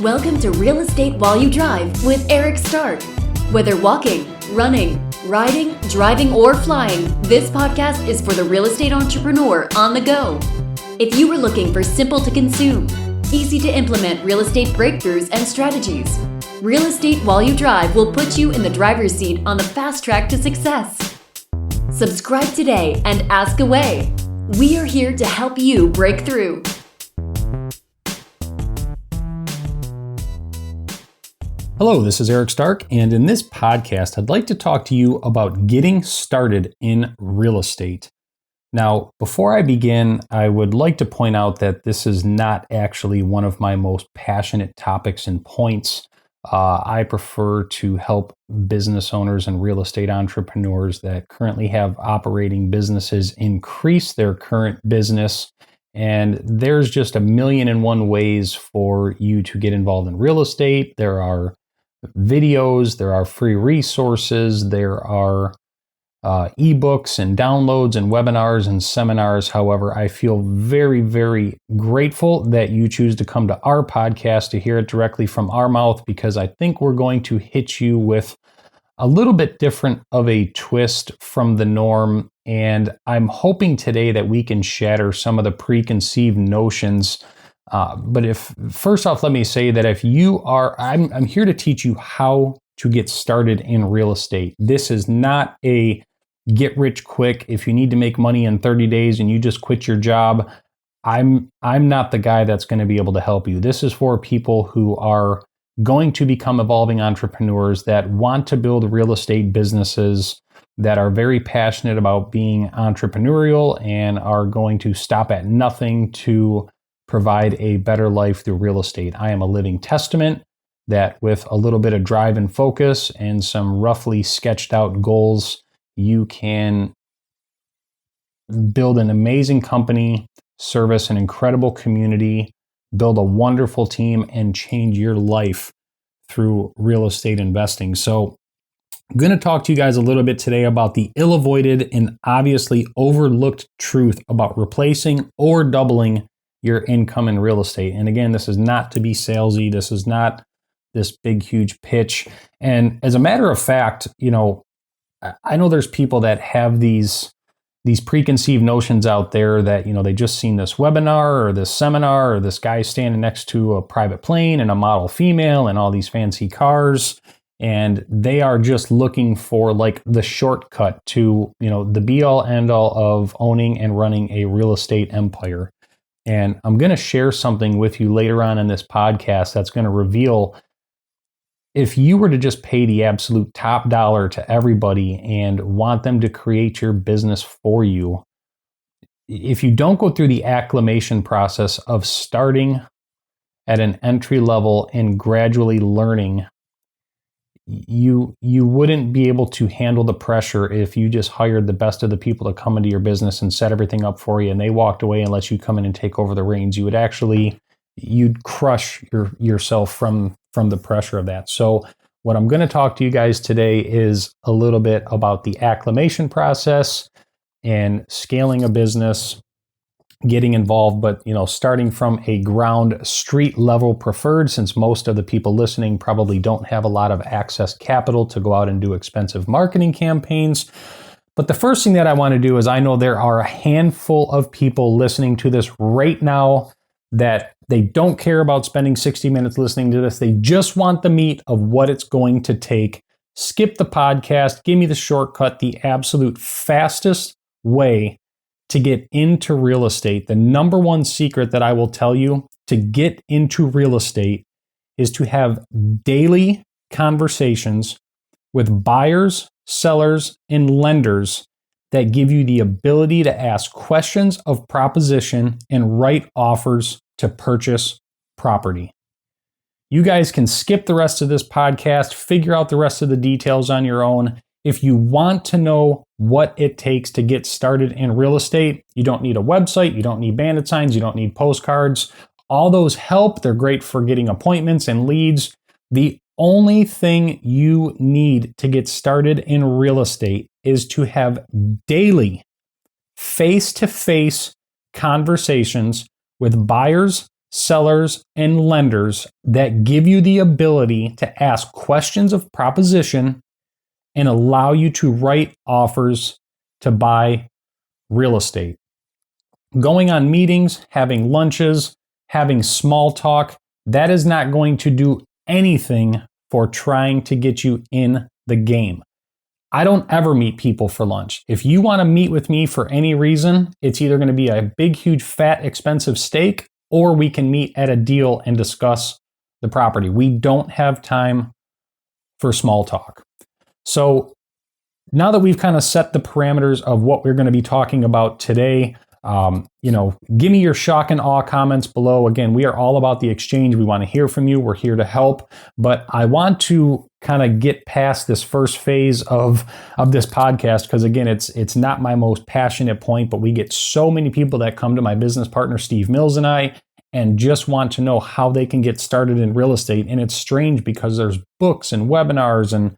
Welcome to Real Estate While You Drive with Eric Stark. Whether walking, running, riding, driving, or flying, this podcast is for the real estate entrepreneur on the go. If you are looking for simple to consume, easy to implement real estate breakthroughs and strategies, Real Estate While You Drive will put you in the driver's seat on the fast track to success. Subscribe today and ask away. We are here to help you break through. Hello, this is Eric Stark, and in this podcast, I'd like to talk to you about getting started in real estate. Now, before I begin, I would like to point out that this is not actually one of my most passionate topics and points. I prefer to help business owners and real estate entrepreneurs that currently have operating businesses increase their current business. And there's just a million and one ways for you to get involved in real estate. There are videos, there are free resources, there are ebooks and downloads and webinars and seminars. However, I feel very, very grateful that you choose to come to our podcast to hear it directly from our mouth, because I think we're going to hit you with a little bit different of a twist from the norm. And I'm hoping today that we can shatter some of the preconceived notions. But first off, let me say that I'm here to teach you how to get started in real estate. This is not a get rich quick. If you need to make money in 30 days and you just quit your job, I'm not the guy that's going to be able to help you. This is for people who are going to become evolving entrepreneurs that want to build real estate businesses, that are very passionate about being entrepreneurial and are going to stop at nothing to provide a better life through real estate. I am a living testament that with a little bit of drive and focus and some roughly sketched out goals, you can build an amazing company, service an incredible community, build a wonderful team, and change your life through real estate investing. So I'm going to talk to you guys a little bit today about the ill-avoided and obviously overlooked truth about replacing or doubling your income in real estate. And again, this is not to be salesy. This is not this big, huge pitch. And as a matter of fact, I know there's people that have these preconceived notions out there that, they just seen this webinar or this seminar or this guy standing next to a private plane and a model female and all these fancy cars. And they are just looking for like the shortcut to, the be all end all of owning and running a real estate empire. And I'm going to share something with you later on in this podcast that's going to reveal, if you were to just pay the absolute top dollar to everybody and want them to create your business for you, if you don't go through the acclimation process of starting at an entry level and gradually learning, you wouldn't be able to handle the pressure if you just hired the best of the people to come into your business and set everything up for you and they walked away and let you come in and take over the reins. You'd crush yourself from the pressure of that. So what I'm going to talk to you guys today is a little bit about the acclimation process and scaling a business, getting involved, but starting from a ground street level preferred, since most of the people listening probably don't have a lot of access capital to go out and do expensive marketing campaigns. But the first thing that I want to do is, I know there are a handful of people listening to this right now that they don't care about spending 60 minutes listening to this. They just want the meat of what it's going to take. Skip the podcast, give me the shortcut, the absolute fastest way to get into real estate. The number one secret that I will tell you to get into real estate is to have daily conversations with buyers, sellers, and lenders that give you the ability to ask questions of proposition and write offers to purchase property. You guys can skip the rest of this podcast, figure out the rest of the details on your own. If you want to know what it takes to get started in real estate, you don't need a website, you don't need bandit signs, you don't need postcards. All those help. They're great for getting appointments and leads. The only thing you need to get started in real estate is to have daily face-to-face conversations with buyers, sellers, and lenders that give you the ability to ask questions of proposition and allow you to write offers to buy real estate. Going on meetings, having lunches, having small talk, that is not going to do anything for trying to get you in the game. I don't ever meet people for lunch. If you want to meet with me for any reason, it's either going to be a big, huge, fat, expensive steak, or we can meet at a deal and discuss the property. We don't have time for small talk. So now that we've kind of set the parameters of what we're going to be talking about today, give me your shock and awe comments below. Again, we are all about the exchange. We want to hear from you. We're here to help. But I want to kind of get past this first phase of this podcast because, again, it's not my most passionate point, but we get so many people that come to my business partner, Steve Mills, and I, and just want to know how they can get started in real estate. And it's strange because there's books and webinars and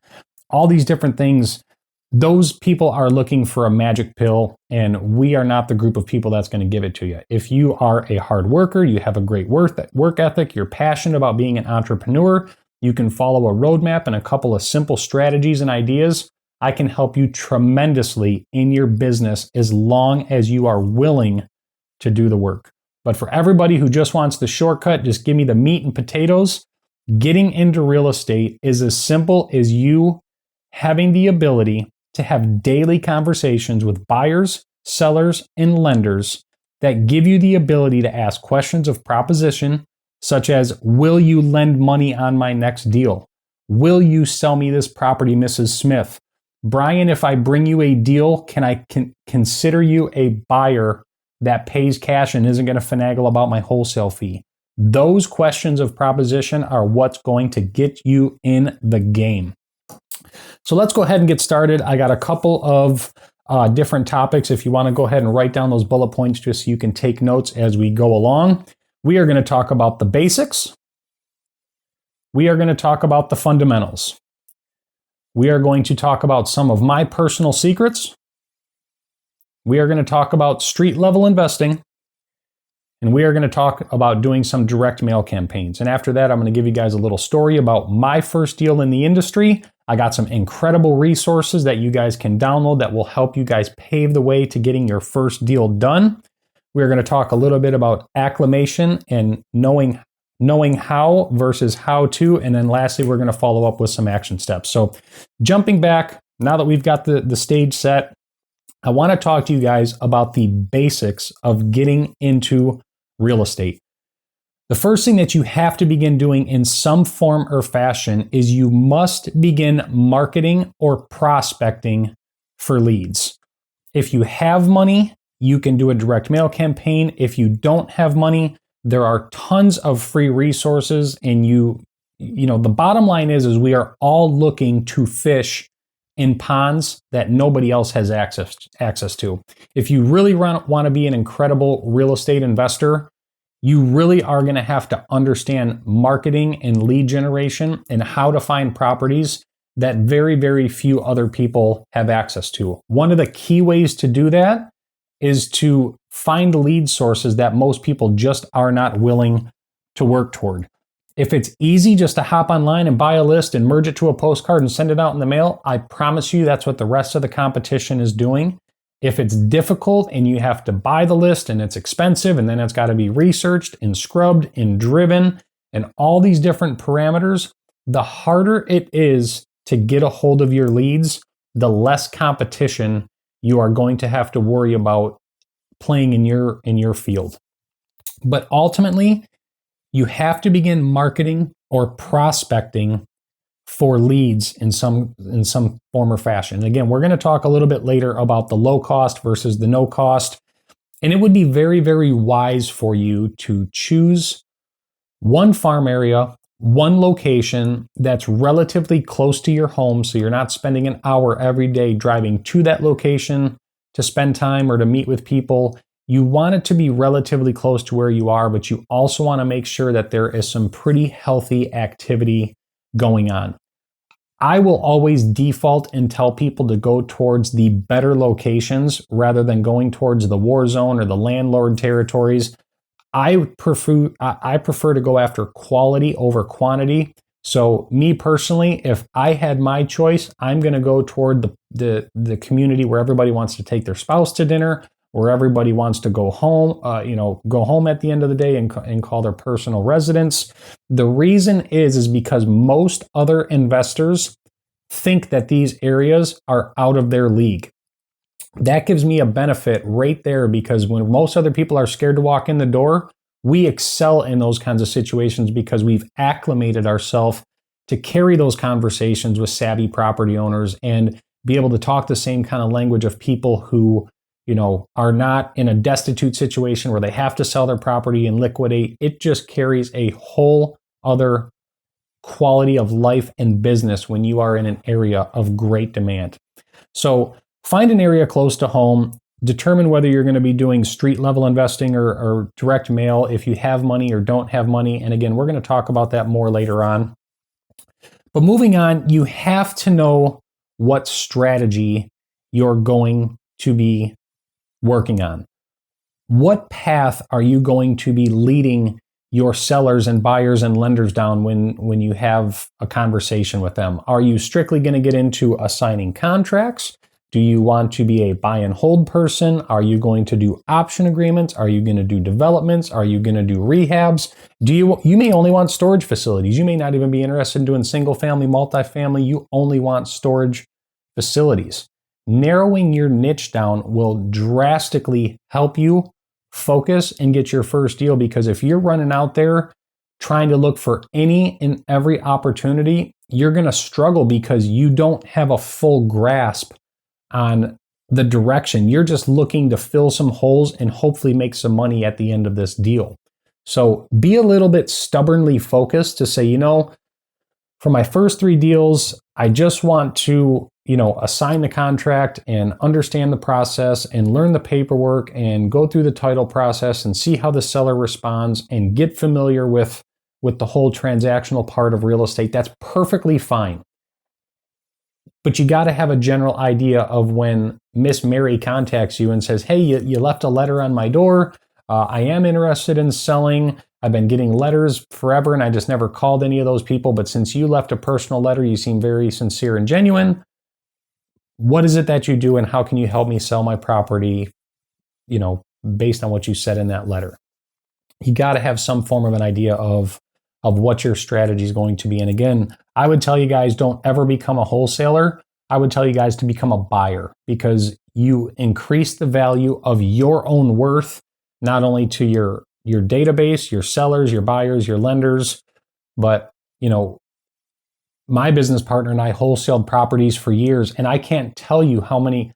all these different things. Those people are looking for a magic pill, and we are not the group of people that's going to give it to you. If you are a hard worker, you have a great work ethic, you're passionate about being an entrepreneur, you can follow a roadmap and a couple of simple strategies and ideas, I can help you tremendously in your business as long as you are willing to do the work. But for everybody who just wants the shortcut, just give me the meat and potatoes, getting into real estate is as simple as you having the ability to have daily conversations with buyers, sellers, and lenders that give you the ability to ask questions of proposition, such as, will you lend money on my next deal? Will you sell me this property, Mrs. Smith? Brian, if I bring you a deal, can I consider you a buyer that pays cash and isn't going to finagle about my wholesale fee? Those questions of proposition are what's going to get you in the game. So let's go ahead and get started. I got a couple of different topics. If you want to go ahead and write down those bullet points just so you can take notes as we go along. We are going to talk about the basics. We are going to talk about the fundamentals. We are going to talk about some of my personal secrets. We are going to talk about street level investing. And we are going to talk about doing some direct mail campaigns. And after that, I'm going to give you guys a little story about my first deal in the industry. I got some incredible resources that you guys can download that will help you guys pave the way to getting your first deal done. We're going to talk a little bit about acclimation and knowing how versus how to. And then lastly, we're going to follow up with some action steps. So jumping back, now that we've got the stage set, I want to talk to you guys about the basics of getting into real estate. The first thing that you have to begin doing in some form or fashion is you must begin marketing or prospecting for leads. If you have money, you can do a direct mail campaign. If you don't have money, there are tons of free resources. And the bottom line is we are all looking to fish in ponds that nobody else has access to. If you really want to be an incredible real estate investor, you really are going to have to understand marketing and lead generation and how to find properties that very, very few other people have access to. One of the key ways to do that is to find lead sources that most people just are not willing to work toward. If it's easy just to hop online and buy a list and merge it to a postcard and send it out in the mail, I promise you that's what the rest of the competition is doing. If it's difficult and you have to buy the list and it's expensive and then it's got to be researched and scrubbed and driven and all these different parameters, the harder it is to get a hold of your leads, the less competition you are going to have to worry about playing in your field. But ultimately, you have to begin marketing or prospecting for leads in some form or fashion. And again, we're going to talk a little bit later about the low cost versus the no cost. And it would be very, very wise for you to choose one farm area, one location that's relatively close to your home. So you're not spending an hour every day driving to that location to spend time or to meet with people. You want it to be relatively close to where you are, but you also want to make sure that there is some pretty healthy activity going on. I will always default and tell people to go towards the better locations rather than going towards the war zone or the landlord territories. I prefer to go after quality over quantity. So me personally, if I had my choice, I'm going to go toward the community where everybody wants to take their spouse to dinner, where everybody wants to go home, go home at the end of the day and call their personal residence. The reason is because most other investors think that these areas are out of their league. That gives me a benefit right there, because when most other people are scared to walk in the door, we excel in those kinds of situations because we've acclimated ourselves to carry those conversations with savvy property owners and be able to talk the same kind of language of people who, are not in a destitute situation where they have to sell their property and liquidate. It just carries a whole other quality of life and business when you are in an area of great demand. So find an area close to home, determine whether you're going to be doing street level investing or direct mail, if you have money or don't have money. And again, we're going to talk about that more later on. But moving on, you have to know what strategy you're going to be working on. What path are you going to be leading your sellers and buyers and lenders down when you have a conversation with them? Are you strictly going to get into assigning contracts? Do you want to be a buy and hold person? Are you going to do option agreements? Are you going to do developments? Are you going to do rehabs? You may only want storage facilities. You may not even be interested in doing single family, multifamily. You only want storage facilities. Narrowing your niche down will drastically help you focus and get your first deal, because if you're running out there trying to look for any and every opportunity, you're going to struggle because you don't have a full grasp on the direction. You're just looking to fill some holes and hopefully make some money at the end of this deal. So be a little bit stubbornly focused to say, for my first 3 deals, I just want to, assign the contract and understand the process and learn the paperwork and go through the title process and see how the seller responds and get familiar with the whole transactional part of real estate. That's perfectly fine. But you got to have a general idea of when Miss Mary contacts you and says, hey, you left a letter on my door. I am interested in selling. I've been getting letters forever and I just never called any of those people. But since you left a personal letter, you seem very sincere and genuine. What is it that you do and how can you help me sell my property, based on what you said in that letter? You got to have some form of an idea of what your strategy is going to be. And again, I would tell you guys, don't ever become a wholesaler. I would tell you guys to become a buyer, because you increase the value of your own worth, not only to your database, your sellers, your buyers, your lenders, but, my business partner and I wholesaled properties for years, and I can't tell you how many.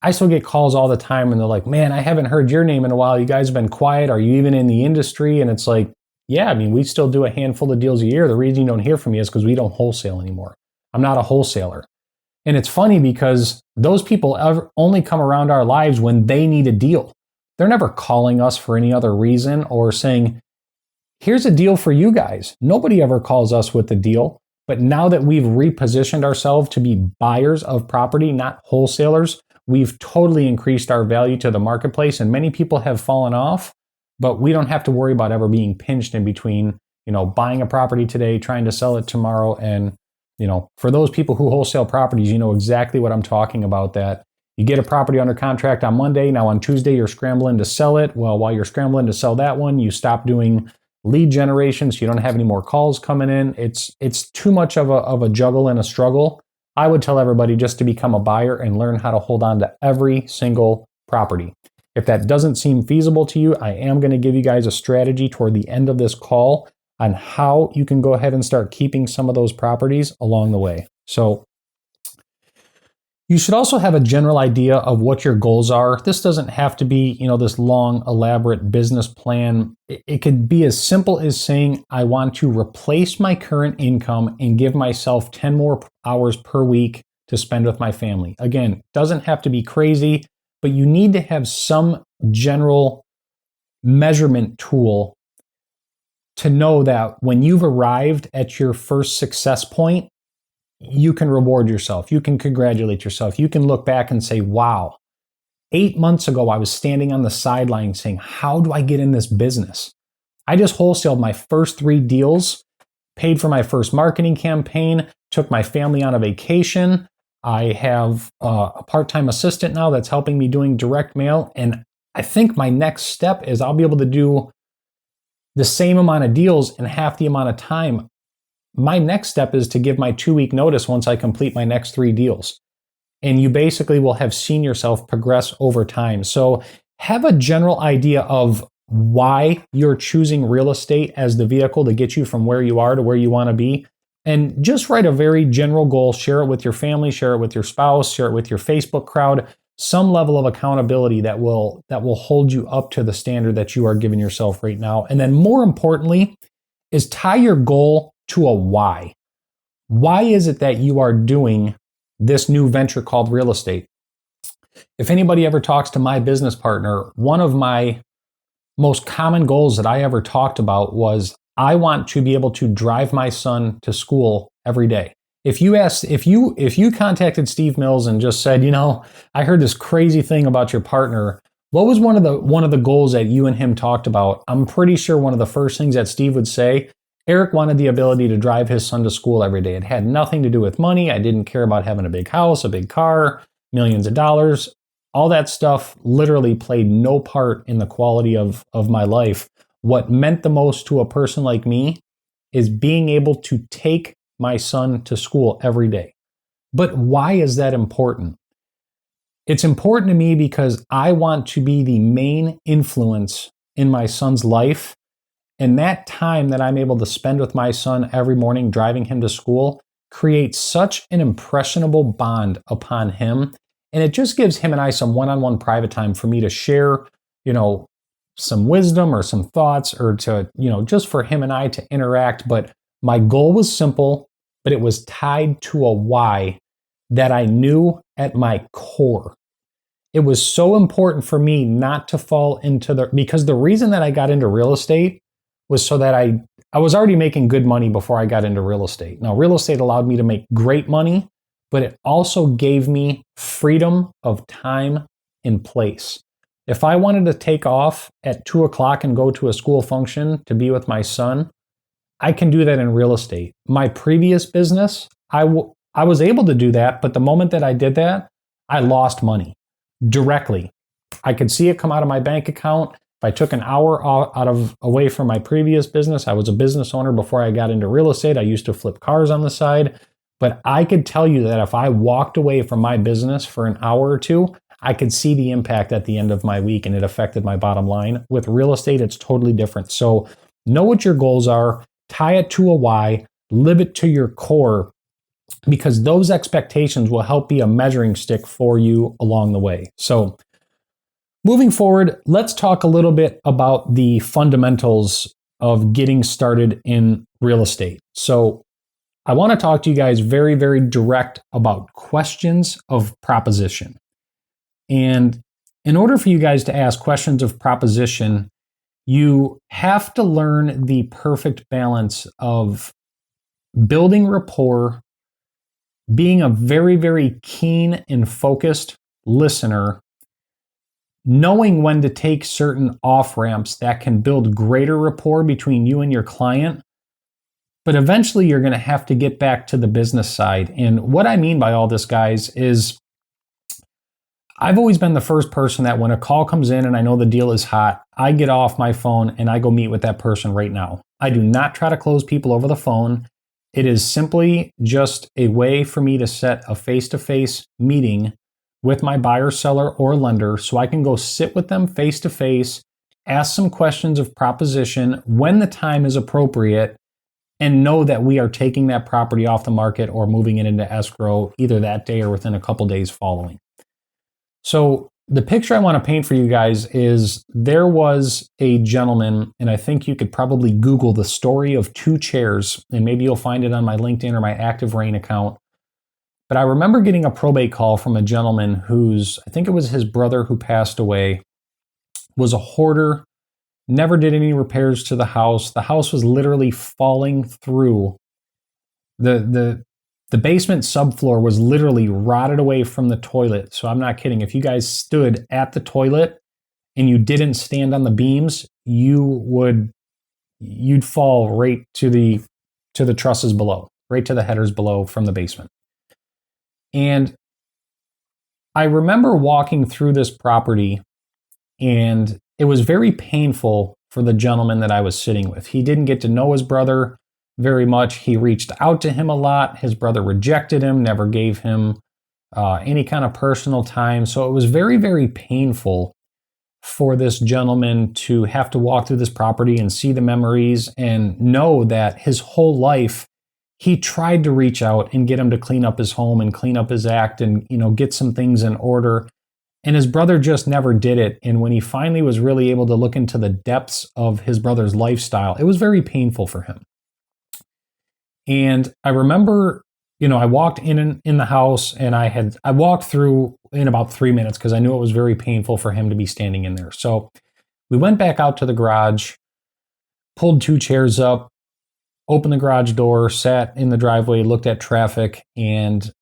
I still get calls all the time and they're like, man, I haven't heard your name in a while. You guys have been quiet. Are you even in the industry? And it's like, yeah, we still do a handful of deals a year. The reason you don't hear from me is because we don't wholesale anymore. I'm not a wholesaler. And it's funny because those people only come around our lives when they need a deal. They're never calling us for any other reason or saying, here's a deal for you guys. Nobody ever calls us with a deal. But now that we've repositioned ourselves to be buyers of property, not wholesalers, we've totally increased our value to the marketplace, and many people have fallen off, but we don't have to worry about ever being pinched in between, buying a property today, trying to sell it tomorrow. And, for those people who wholesale properties, you know exactly what I'm talking about, that you get a property under contract on Monday. Now on Tuesday, you're scrambling to sell it. Well, while you're scrambling to sell that one, you stop doing lead generation, so you don't have any more calls coming in. It's too much of a juggle and a struggle. I would tell everybody just to become a buyer and learn how to hold on to every single property. If that doesn't seem feasible to you, I am going to give you guys a strategy toward the end of this call on how you can go ahead and start keeping some of those properties along the way. So you should also have a general idea of what your goals are. This doesn't have to be, this long, elaborate business plan. It could be as simple as saying, I want to replace my current income and give myself 10 more hours per week to spend with my family. Again, doesn't have to be crazy, but you need to have some general measurement tool to know that when you've arrived at your first success point, you can reward yourself. You can congratulate yourself. You can look back and say, wow, 8 months ago, I was standing on the sideline saying, how do I get in this business? I just wholesaled my first 3 deals, paid for my first marketing campaign, took my family on a vacation. I have a part-time assistant now that's helping me doing direct mail. And I think my next step is I'll be able to do the same amount of deals in half the amount of time. My next step is to give my 2-week notice once I complete my next 3 deals. And you basically will have seen yourself progress over time. So have a general idea of why you're choosing real estate as the vehicle to get you from where you are to where you want to be. And just write a very general goal, share it with your family, share it with your spouse, share it with your Facebook crowd, some level of accountability that will hold you up to the standard that you are giving yourself right now. And then more importantly, is tie your goal to a why. Why is it that you are doing this new venture called real estate? If anybody ever talks to my business partner, one of my most common goals that I ever talked about was I want to be able to drive my son to school every day. If you contacted Steve Mills and just said, I heard this crazy thing about your partner, what was one of the goals that you and him talked about? I'm pretty sure one of the first things that Steve would say, Eric wanted the ability to drive his son to school every day. It had nothing to do with money. I didn't care about having a big house, a big car, millions of dollars. All that stuff literally played no part in the quality of my life. What meant the most to a person like me is being able to take my son to school every day. But why is that important? It's important to me because I want to be the main influence in my son's life. And that time that I'm able to spend with my son every morning driving him to school creates such an impressionable bond upon him. And it just gives him and I some one-on-one private time for me to share, some wisdom or some thoughts, or to, just for him and I to interact. But my goal was simple, but it was tied to a why that I knew at my core. It was so important for me not to fall into because the reason that I got into real estate was so that I was already making good money before I got into real estate. Now, real estate allowed me to make great money, but it also gave me freedom of time and place. If I wanted to take off at 2:00 and go to a school function to be with my son, I can do that in real estate. My previous business, I was able to do that, but the moment that I did that, I lost money directly. I could see it come out of my bank account. If I took an hour away from my previous business, I was a business owner before I got into real estate. I used to flip cars on the side. But I could tell you that if I walked away from my business for an hour or two, I could see the impact at the end of my week, and it affected my bottom line. With real estate, it's totally different. So know what your goals are, tie it to a why, live it to your core, because those expectations will help be a measuring stick for you along the way. So moving forward, let's talk a little bit about the fundamentals of getting started in real estate. So I want to talk to you guys very, very direct about questions of proposition. And in order for you guys to ask questions of proposition, you have to learn the perfect balance of building rapport, being a very, very keen and focused listener, knowing when to take certain off-ramps that can build greater rapport between you and your client. But eventually you're going to have to get back to the business side. And what I mean by all this, guys, is I've always been the first person that when a call comes in and I know the deal is hot, I get off my phone and I go meet with that person right now. I do not try to close people over the phone. It is simply just a way for me to set a face-to-face meeting with my buyer, seller, or lender so I can go sit with them face-to-face, ask some questions of proposition when the time is appropriate, and know that we are taking that property off the market or moving it into escrow either that day or within a couple days following. So the picture I want to paint for you guys is there was a gentleman, and I think you could probably Google the story of 2 chairs, and maybe you'll find it on my LinkedIn or my Active Rain account. But I remember getting a probate call from a gentleman whose, I think it was his brother who passed away, was a hoarder, never did any repairs to the house. The house was literally falling through. The The basement subfloor was literally rotted away from the toilet. So I'm not kidding. If you guys stood at the toilet and you didn't stand on the beams, you'd fall right to the trusses below, right to the headers below from the basement. And I remember walking through this property, and it was very painful for the gentleman that I was sitting with. He didn't get to know his brother very much. He reached out to him a lot. His brother rejected him, never gave him any kind of personal time. So it was very, very painful for this gentleman to have to walk through this property and see the memories and know that his whole life he tried to reach out and get him to clean up his home and clean up his act and, get some things in order. And his brother just never did it. And when he finally was really able to look into the depths of his brother's lifestyle, it was very painful for him. And I remember, I walked in the house, and I walked through in about 3 minutes because I knew it was very painful for him to be standing in there. So we went back out to the garage, pulled 2 chairs up, opened the garage door, sat in the driveway, looked at traffic, and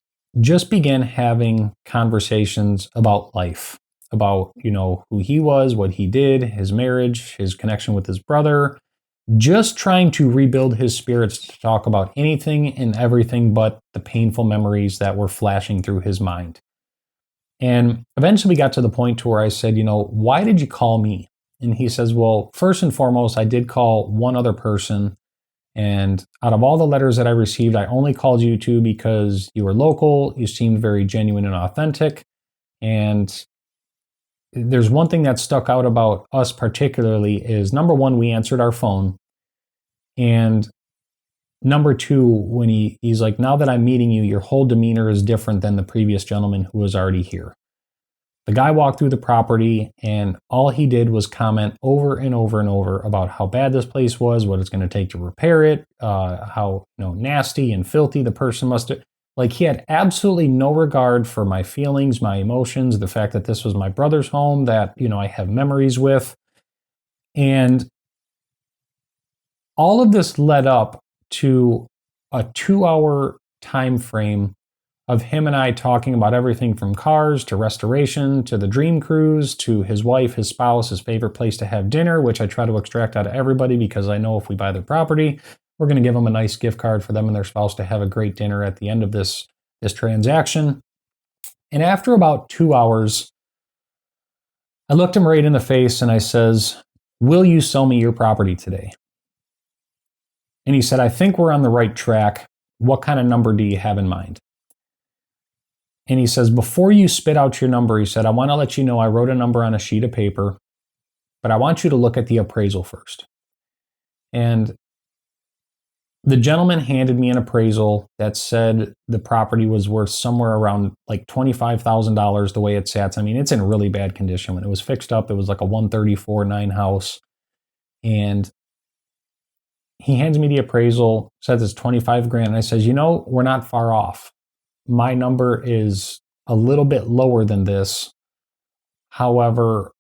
just began having conversations about life, about, who he was, what he did, his marriage, his connection with his brother, just trying to rebuild his spirits to talk about anything and everything but the painful memories that were flashing through his mind. And eventually we got to the point to where I said, why did you call me? And he says, well, first and foremost, I did call one other person. And out of all the letters that I received, I only called you 2 because you were local, you seemed very genuine and authentic. And there's one thing that stuck out about us particularly is, number one, we answered our phone. And number 2, when he's like, now that I'm meeting you, your whole demeanor is different than the previous gentleman who was already here. The guy walked through the property, and all he did was comment over and over and over about how bad this place was, what it's going to take to repair it, how nasty and filthy the person must have. Like, he had absolutely no regard for my feelings, my emotions, the fact that this was my brother's home that I have memories with. And all of this led up to a 2-hour time frame of him and I talking about everything from cars to restoration to the dream cruise to his wife, his spouse, his favorite place to have dinner, which I try to extract out of everybody because I know if we buy their property, we're going to give them a nice gift card for them and their spouse to have a great dinner at the end of this transaction. And after about 2 hours, I looked him right in the face and I says, will you sell me your property today? And he said, I think we're on the right track. What kind of number do you have in mind? And he says, before you spit out your number, he said, I want to let you know I wrote a number on a sheet of paper, but I want you to look at the appraisal first. And the gentleman handed me an appraisal that said the property was worth somewhere around like $25,000 the way it sat. I mean, it's in really bad condition. When it was fixed up, it was like a 134.9 house. And he hands me the appraisal, says it's 25 grand. And I says, we're not far off. My number is a little bit lower than this. However,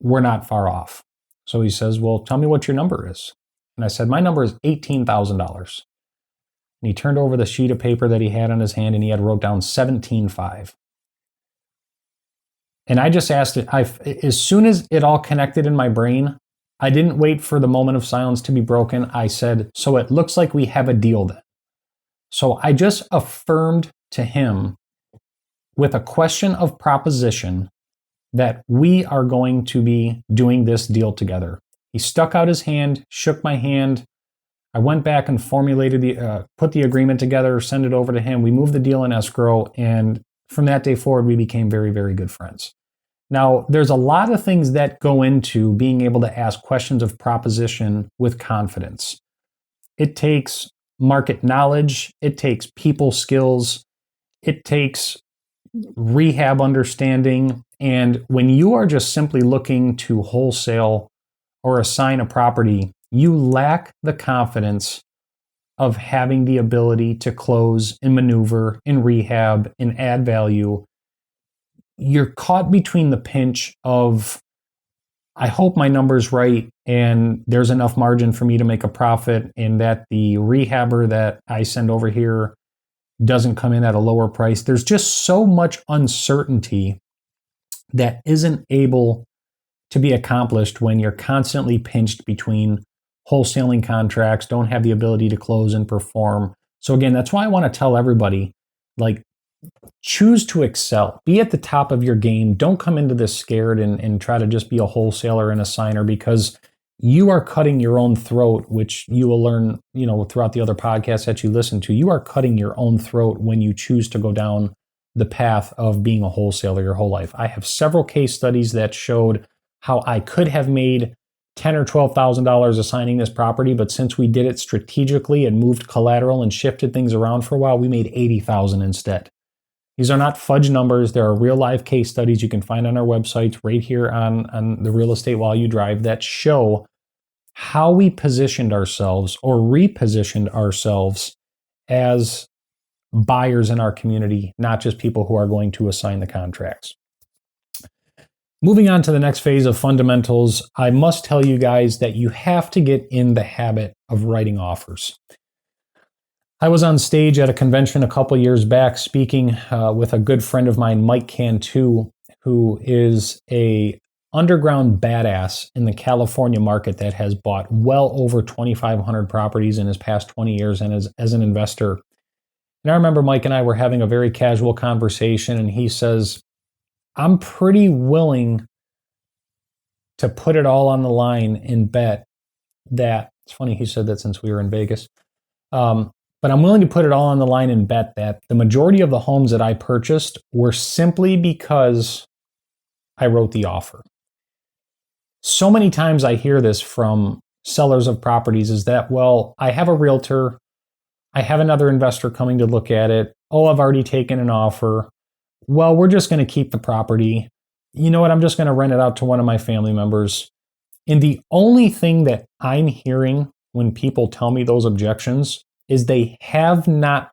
we're not far off. So he says, well, tell me what your number is. And I said, my number is $18,000. And he turned over the sheet of paper that he had in his hand and he had wrote down 17.5. And I just asked it, as soon as it all connected in my brain, I didn't wait for the moment of silence to be broken. I said, so it looks like we have a deal then. So I just affirmed to him with a question of proposition that we are going to be doing this deal together. He stuck out his hand, shook my hand. I went back and formulated put the agreement together, sent it over to him. We moved the deal in escrow. And from that day forward, we became very, very good friends. Now, there's a lot of things that go into being able to ask questions of proposition with confidence. It takes market knowledge, it takes people skills, it takes rehab understanding. And when you are just simply looking to wholesale or assign a property, you lack the confidence of having the ability to close and maneuver and rehab and add value. You're caught between the pinch of I hope my number's right and there's enough margin for me to make a profit, and that the rehabber that I send over here doesn't come in at a lower price. There's just so much uncertainty that isn't able to be accomplished when you're constantly pinched between wholesaling contracts, don't have the ability to close and perform. So again, that's why I want to tell everybody, like, choose to excel. Be at the top of your game. Don't come into this scared and try to just be a wholesaler and a signer, because you are cutting your own throat, which you will learn, throughout the other podcasts that you listen to. You are cutting your own throat when you choose to go down the path of being a wholesaler your whole life. I have several case studies that showed how I could have made $10,000 or $12,000 assigning this property, but since we did it strategically and moved collateral and shifted things around for a while, we made $80,000 instead. These are not fudge numbers. There are real life case studies you can find on our websites right here on the Real Estate While You Drive that show how we positioned ourselves or repositioned ourselves as buyers in our community, not just people who are going to assign the contracts. Moving on to the next phase of fundamentals, I must tell you guys that you have to get in the habit of writing offers. I was on stage at a convention a couple years back speaking with a good friend of mine, Mike Cantu, who is a underground badass in the California market that has bought well over 2,500 properties in his past 20 years and as an investor. And I remember Mike and I were having a very casual conversation, and he says, I'm pretty willing to put it all on the line and bet that, it's funny he said that since we were in Vegas, but I'm willing to put it all on the line and bet that the majority of the homes that I purchased were simply because I wrote the offer. So many times I hear this from sellers of properties is that, well, I have a realtor, I have another investor coming to look at it. Oh, I've already taken an offer. Well, we're just going to keep the property. You know what? I'm just going to rent it out to one of my family members. And the only thing that I'm hearing when people tell me those objections is they have not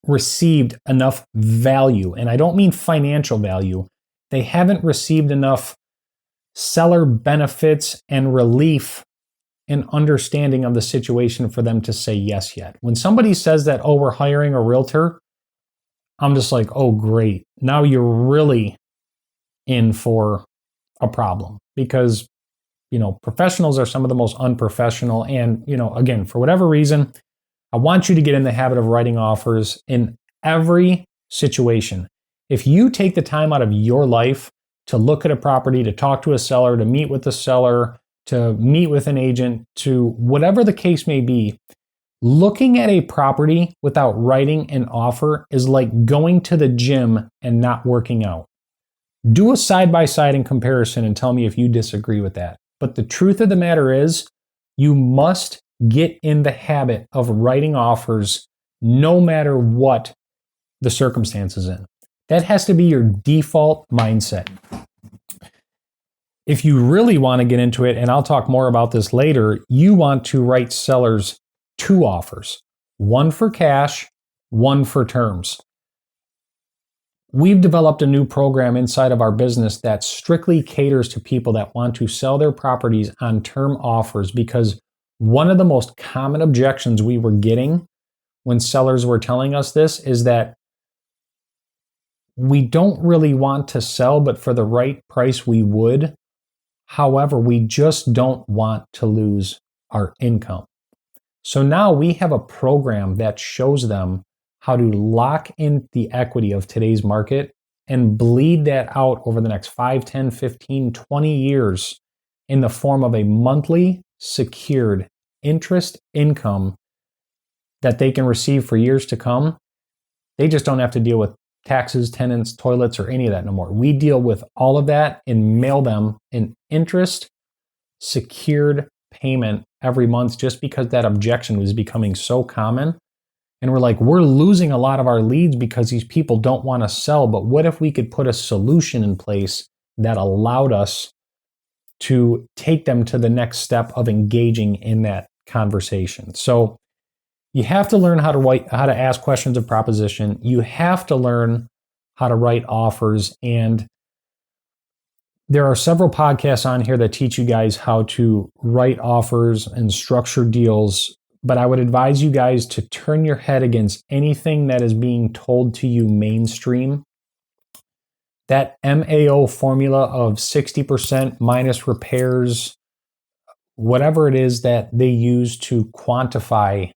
received enough value. And I don't mean financial value. They haven't received enough seller benefits and relief and understanding of the situation for them to say yes yet. When somebody says that, oh, we're hiring a realtor, I'm just like, oh, great. Now you're really in for a problem, because professionals are some of the most unprofessional. And, again, for whatever reason, I want you to get in the habit of writing offers in every situation. If you take the time out of your life to look at a property, to talk to a seller, to meet with the seller, to meet with an agent, to whatever the case may be, looking at a property without writing an offer is like going to the gym and not working out. Do a side-by-side in comparison and tell me if you disagree with that. But the truth of the matter is, you must get in the habit of writing offers no matter what the circumstances in. That has to be your default mindset. If you really want to get into it, and I'll talk more about this later, you want to write sellers 2 offers, one for cash, one for terms. We've developed a new program inside of our business that strictly caters to people that want to sell their properties on term offers, because one of the most common objections we were getting when sellers were telling us this is that we don't really want to sell, but for the right price we would. However, we just don't want to lose our income. So now we have a program that shows them how to lock in the equity of today's market and bleed that out over the next 5, 10, 15, 20 years in the form of a monthly secured interest income that they can receive for years to come. They just don't have to deal with taxes, tenants, toilets, or any of that no more. We deal with all of that and mail them an interest secured payment every month, just because that objection was becoming so common. And we're like, we're losing a lot of our leads because these people don't want to sell. But what if we could put a solution in place that allowed us to take them to the next step of engaging in that conversation? So you have to learn how to ask questions of proposition. You have to learn how to write offers. And There are several podcasts on here that teach you guys how to write offers and structure deals, but I would advise you guys to turn your head against anything that is being told to you mainstream. That MAO formula of 60% minus repairs, whatever it is that they use to quantify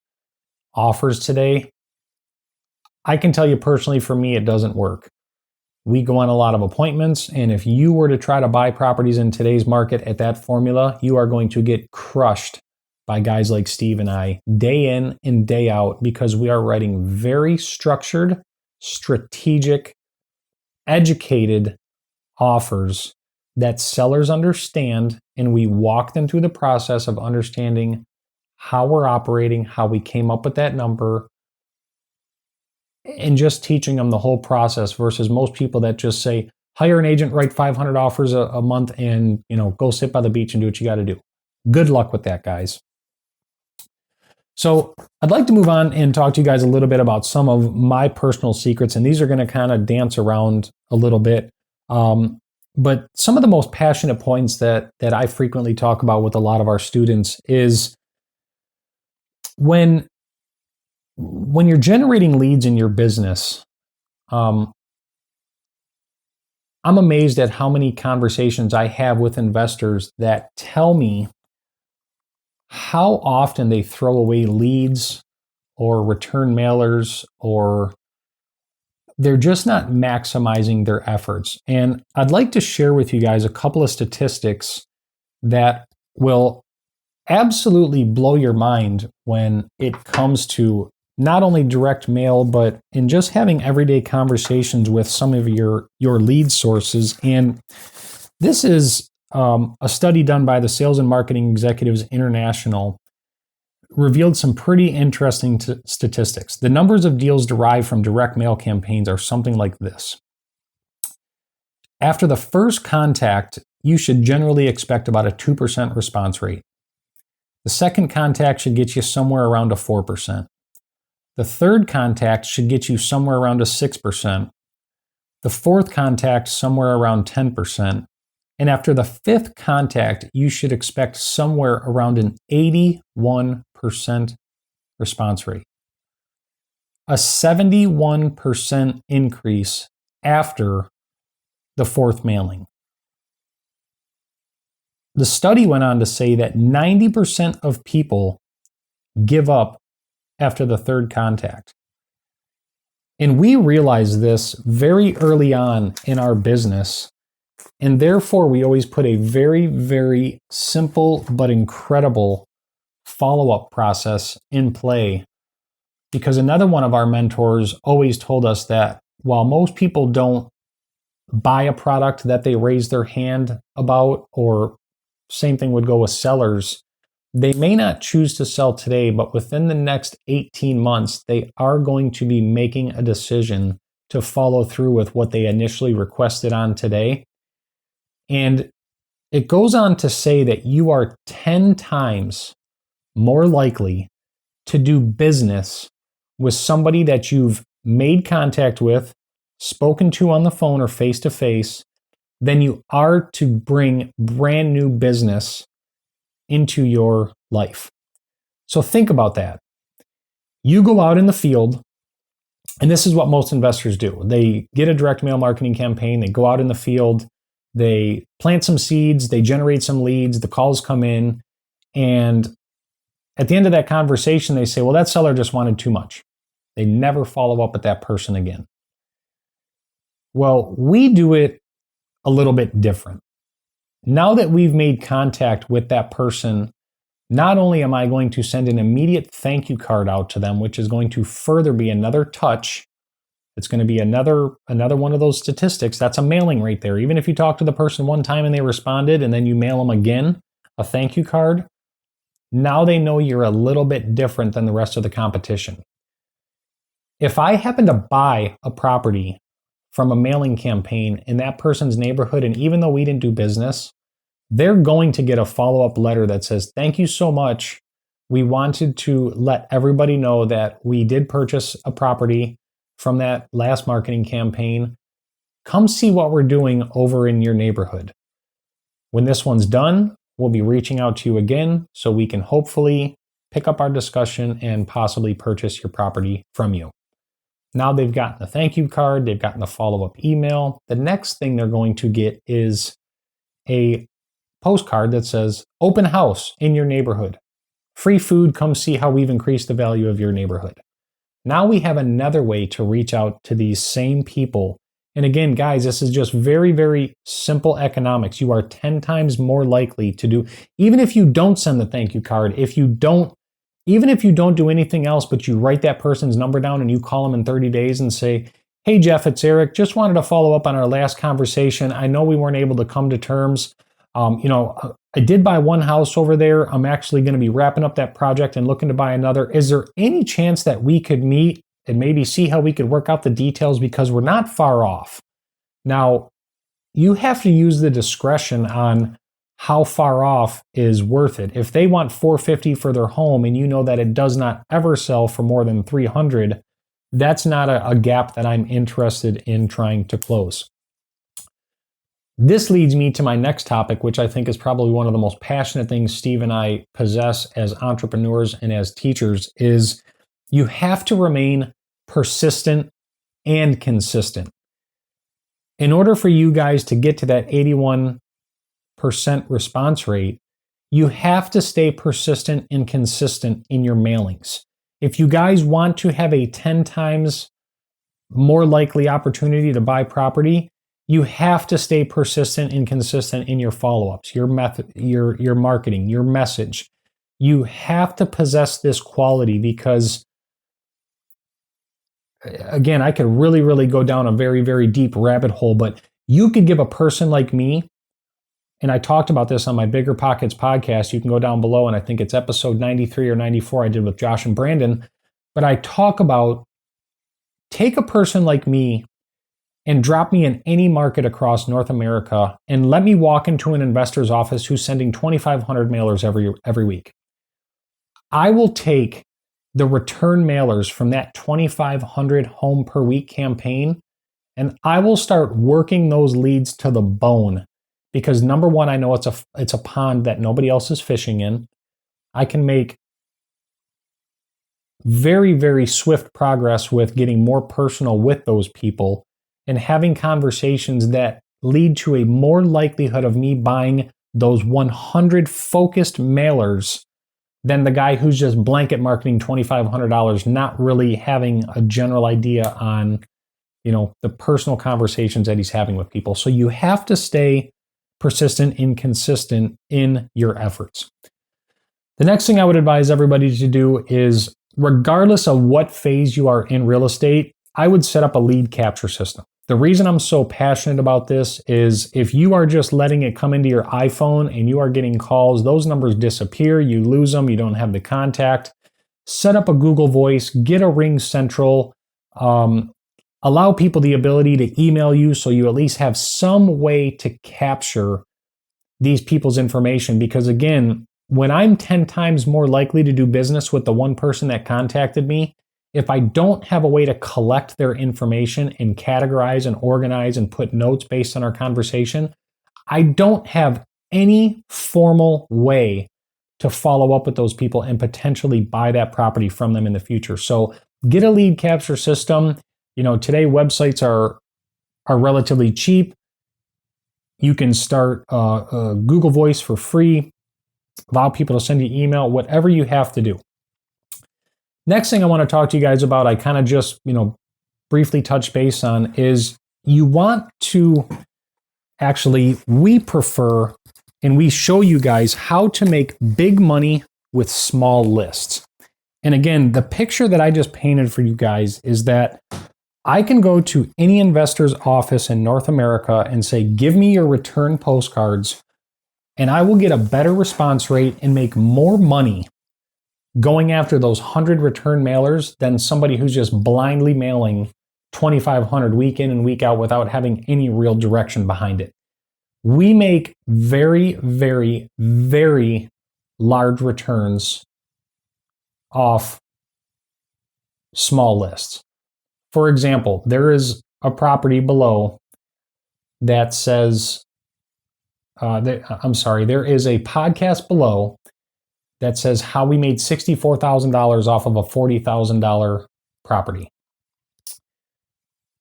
offers today, I can tell you personally, for me, it doesn't work. We go on a lot of appointments, and if you were to try to buy properties in today's market at that formula, you are going to get crushed by guys like Steve and I day in and day out, because we are writing very structured, strategic, educated offers that sellers understand, and we walk them through the process of understanding how we're operating, how we came up with that number, and just teaching them the whole process versus most people that just say, hire an agent, write 500 offers a month, and go sit by the beach and do what you got to do. Good luck with that, guys. So I'd like to move on and talk to you guys a little bit about some of my personal secrets, and these are going to kind of dance around a little bit. But some of the most passionate points that I frequently talk about with a lot of our students is when you're generating leads in your business, I'm amazed at how many conversations I have with investors that tell me how often they throw away leads or return mailers, or they're just not maximizing their efforts. And I'd like to share with you guys a couple of statistics that will absolutely blow your mind when it comes to not only direct mail, but in just having everyday conversations with some of your lead sources. And this is a study done by the Sales and Marketing Executives International, revealed some pretty interesting statistics. The numbers of deals derived from direct mail campaigns are something like this. After the first contact, you should generally expect about a 2% response rate. The second contact should get you somewhere around a 4%. The third contact should get you somewhere around a 6%. The fourth contact somewhere around 10%. And after the fifth contact, you should expect somewhere around an 81% response rate. A 71% increase after the fourth mailing. The study went on to say that 90% of people give up after the third contact. And we realized this very early on in our business. And therefore, we always put a very, very simple but incredible follow-up process in play. Because another one of our mentors always told us that while most people don't buy a product that they raise their hand about, or same thing would go with sellers, they may not choose to sell today, but within the next 18 months, they are going to be making a decision to follow through with what they initially requested on today. And it goes on to say that you are 10 times more likely to do business with somebody that you've made contact with, spoken to on the phone or face-to-face, than you are to bring brand new business into your life. So think about that. You go out in the field, and this is what most investors do. They get a direct mail marketing campaign, they go out in the field, they plant some seeds, they generate some leads, the calls come in, and at the end of that conversation, they say, well, that seller just wanted too much. They never follow up with that person again. Well, we do it a little bit different. Now that we've made contact with that person, not only am I going to send an immediate thank you card out to them, which is going to further be another touch. It's going to be another one of those statistics. That's a mailing right there. Even if you talk to the person one time and they responded, and then you mail them again a thank you card, now they know you're a little bit different than the rest of the competition. If I happen to buy a property from a mailing campaign in that person's neighborhood, and even though we didn't do business, they're going to get a follow-up letter that says, thank you so much. We wanted to let everybody know that we did purchase a property from that last marketing campaign. Come see what we're doing over in your neighborhood. When this one's done, we'll be reaching out to you again so we can hopefully pick up our discussion and possibly purchase your property from you. Now they've gotten the thank you card, they've gotten the follow-up email. The next thing they're going to get is a postcard that says, open house in your neighborhood. Free food, come see how we've increased the value of your neighborhood. Now we have another way to reach out to these same people. And again, guys, this is just very, very simple economics. You are 10 times more likely to do, even if you don't send the thank you card, even if you don't do anything else, but you write that person's number down and you call them in 30 days and say, hey, Jeff, it's Eric. Just wanted to follow up on our last conversation. I know we weren't able to come to terms. I did buy one house over there. I'm actually going to be wrapping up that project and looking to buy another. Is there any chance that we could meet and maybe see how we could work out the details, because we're not far off? Now, you have to use the discretion on how far off is worth it. If they want $450 for their home and you know that it does not ever sell for more than $300, that's not a gap that I'm interested in trying to close. This leads me to my next topic, which I think is probably one of the most passionate things Steve and I possess as entrepreneurs and as teachers, is you have to remain persistent and consistent. In order for you guys to get to that 81% response rate, you have to stay persistent and consistent in your mailings. If you guys want to have a 10 times more likely opportunity to buy property, you have to stay persistent and consistent in your follow-ups, your method, your marketing, your message. You have to possess this quality, because again, I could really, really go down a very, very deep rabbit hole, but you could give a person like me, and I talked about this on my Bigger Pockets podcast. You can go down below, and I think it's episode 93 or 94 I did with Josh and Brandon. But I talk about, take a person like me and drop me in any market across North America and let me walk into an investor's office who's sending 2,500 mailers every week. I will take the return mailers from that 2,500 home per week campaign, and I will start working those leads to the bone, because number one, I know it's a pond that nobody else is fishing in. I can make very, very swift progress with getting more personal with those people and having conversations that lead to a more likelihood of me buying those 100 focused mailers than the guy who's just blanket marketing $2,500, not really having a general idea on, the personal conversations that he's having with people. So you have to stay persistent and consistent in your efforts. The next thing I would advise everybody to do is, regardless of what phase you are in real estate, I would set up a lead capture system. The reason I'm so passionate about this is, if you are just letting it come into your iPhone and you are getting calls, those numbers disappear, you lose them, you don't have the contact. Set up a Google Voice, get a Ring Central, allow people the ability to email you so you at least have some way to capture these people's information. Because again, when I'm 10 times more likely to do business with the one person that contacted me, if I don't have a way to collect their information and categorize and organize and put notes based on our conversation, I don't have any formal way to follow up with those people and potentially buy that property from them in the future. So get a lead capture system. Today websites are relatively cheap. You can start a Google Voice for free, allow people to send you email, whatever you have to do. Next thing I want to talk to you guys about, I kind of just, briefly touch base on, is you want to we prefer and we show you guys how to make big money with small lists. And again, the picture that I just painted for you guys is that I can go to any investor's office in North America and say, give me your return postcards, and I will get a better response rate and make more money going after those 100 return mailers than somebody who's just blindly mailing 2,500 week in and week out without having any real direction behind it. We make very, very, very large returns off small lists. For example, there is a property below that says there is a podcast below that says how we made $64,000 off of a $40,000 property.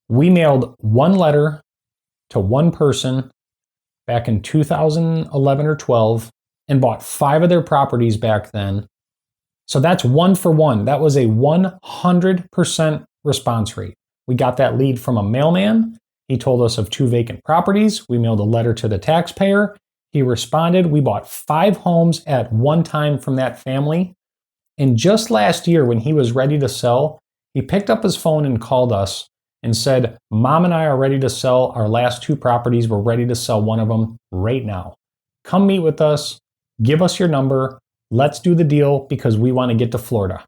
We mailed one letter to one person back in 2011 or 12 and bought 5 of their properties back then. So that's 1 for 1. That was a 100% response rate. We got that lead from a mailman. He told us of 2 vacant properties. We mailed a letter to the taxpayer. He responded. We bought 5 homes at one time from that family. And just last year, when he was ready to sell, he picked up his phone and called us and said, Mom and I are ready to sell our last 2 properties. We're ready to sell one of them right now. Come meet with us. Give us your number. Let's do the deal because we want to get to Florida.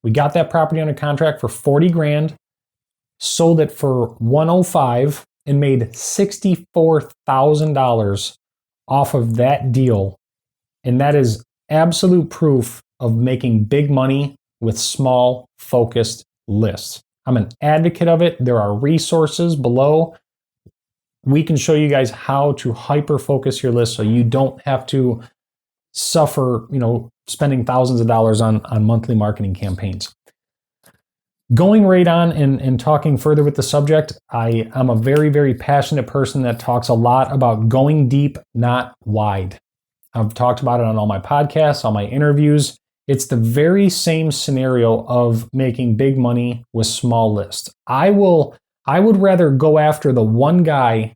We got that property under contract for $40,000, sold it for $105,000, and made $64,000 off of that deal. And that is absolute proof of making big money with small, focused lists. I'm an advocate of it. There are resources below. We can show you guys how to hyper focus your list so you don't have to suffer, spending thousands of dollars on monthly marketing campaigns. Going right on and talking further with the subject, I'm a very, very passionate person that talks a lot about going deep, not wide. I've talked about it on all my podcasts, all my interviews. It's the very same scenario of making big money with small lists. I would rather go after the one guy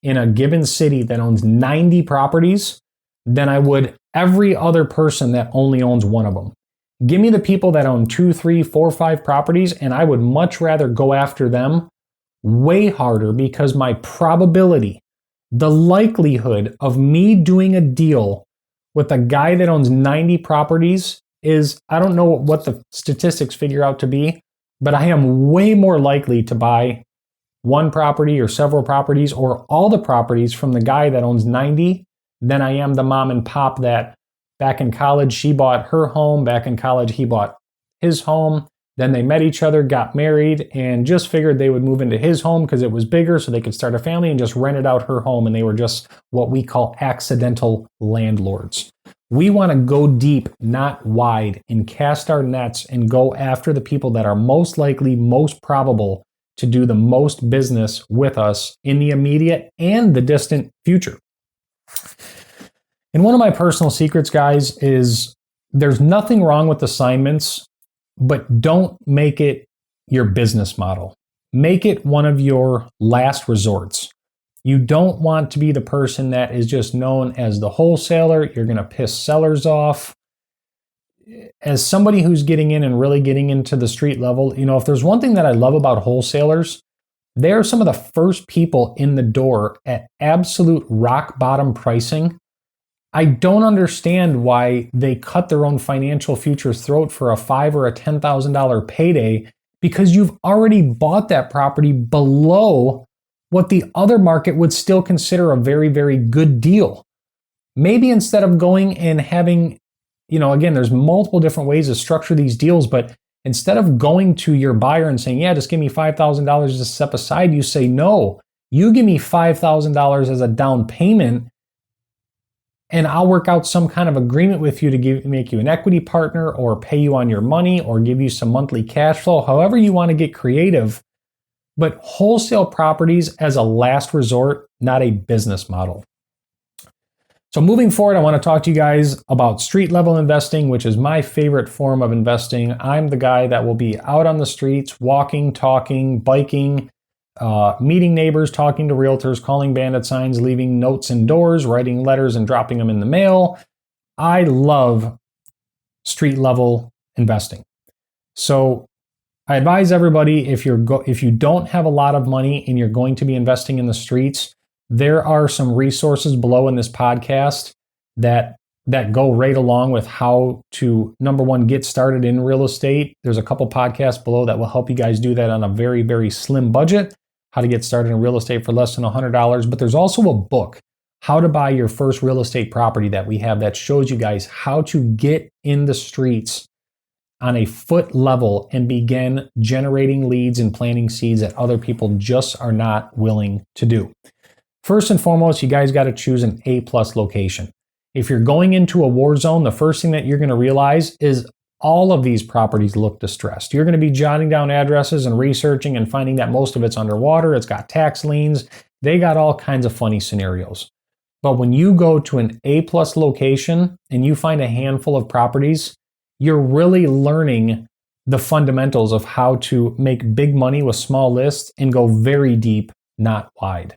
in a given city that owns 90 properties than I would every other person that only owns one of them. Give me the people that own 2, 3, 4, 5 properties, and I would much rather go after them way harder because my probability, the likelihood of me doing a deal with a guy that owns 90 properties is, I don't know what the statistics figure out to be, but I am way more likely to buy one property or several properties or all the properties from the guy that owns 90 than I am the mom and pop that back in college, she bought her home. Back in college, he bought his home. Then they met each other, got married, and just figured they would move into his home because it was bigger so they could start a family and just rented out her home. And they were just what we call accidental landlords. We want to go deep, not wide, and cast our nets and go after the people that are most likely, most probable to do the most business with us in the immediate and the distant future. And one of my personal secrets, guys, is there's nothing wrong with assignments, but don't make it your business model. Make it one of your last resorts. You don't want to be the person that is just known as the wholesaler. You're going to piss sellers off. As somebody who's getting in and really getting into the street level, if there's one thing that I love about wholesalers, they are some of the first people in the door at absolute rock bottom pricing. I don't understand why they cut their own financial future's throat for a $5,000 or a $10,000 payday because you've already bought that property below what the other market would still consider a very, very good deal. Maybe instead of going and having, again, there's multiple different ways to structure these deals, but instead of going to your buyer and saying, yeah, just give me $5,000 to step aside, you say, no, you give me $5,000 as a down payment and I'll work out some kind of agreement with you to make you an equity partner or pay you on your money or give you some monthly cash flow, however you want to get creative. But wholesale properties as a last resort, not a business model. So moving forward, I want to talk to you guys about street level investing, which is my favorite form of investing. I'm the guy that will be out on the streets, walking, talking, biking, meeting neighbors, talking to realtors, calling bandit signs, leaving notes indoors, writing letters and dropping them in the mail. I love street level investing. So I advise everybody, if you don't have a lot of money and you're going to be investing in the streets, there are some resources below in this podcast that go right along with how to, number one, get started in real estate. There's a couple podcasts below that will help you guys do that on a very, very slim budget, how to get started in real estate for less than $100. But there's also a book, How to Buy Your First Real Estate Property, that we have that shows you guys how to get in the streets on a foot level and begin generating leads and planting seeds that other people just are not willing to do. First and foremost, you guys got to choose an A-plus location. If you're going into a war zone, the first thing that you're going to realize is all of these properties look distressed. You're going to be jotting down addresses and researching and finding that most of it's underwater. It's got tax liens. They got all kinds of funny scenarios. But when you go to an A-plus location and you find a handful of properties, you're really learning the fundamentals of how to make big money with small lists and go very deep, not wide.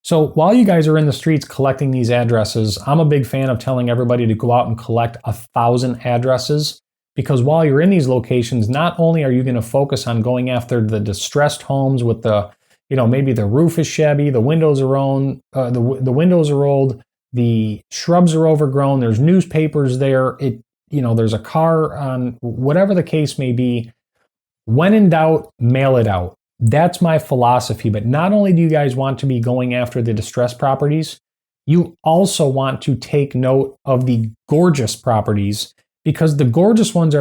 So while you guys are in the streets collecting these addresses, I'm a big fan of telling everybody to go out and collect 1,000 addresses, because while you're in these locations, not only are you going to focus on going after the distressed homes with the, maybe the roof is shabby, the windows are the windows are old, the shrubs are overgrown, there's newspapers there, there's a car on, whatever the case may be. When in doubt, mail it out. That's my philosophy. But not only do you guys want to be going after the distressed properties, you also want to take note of the gorgeous properties, because the gorgeous ones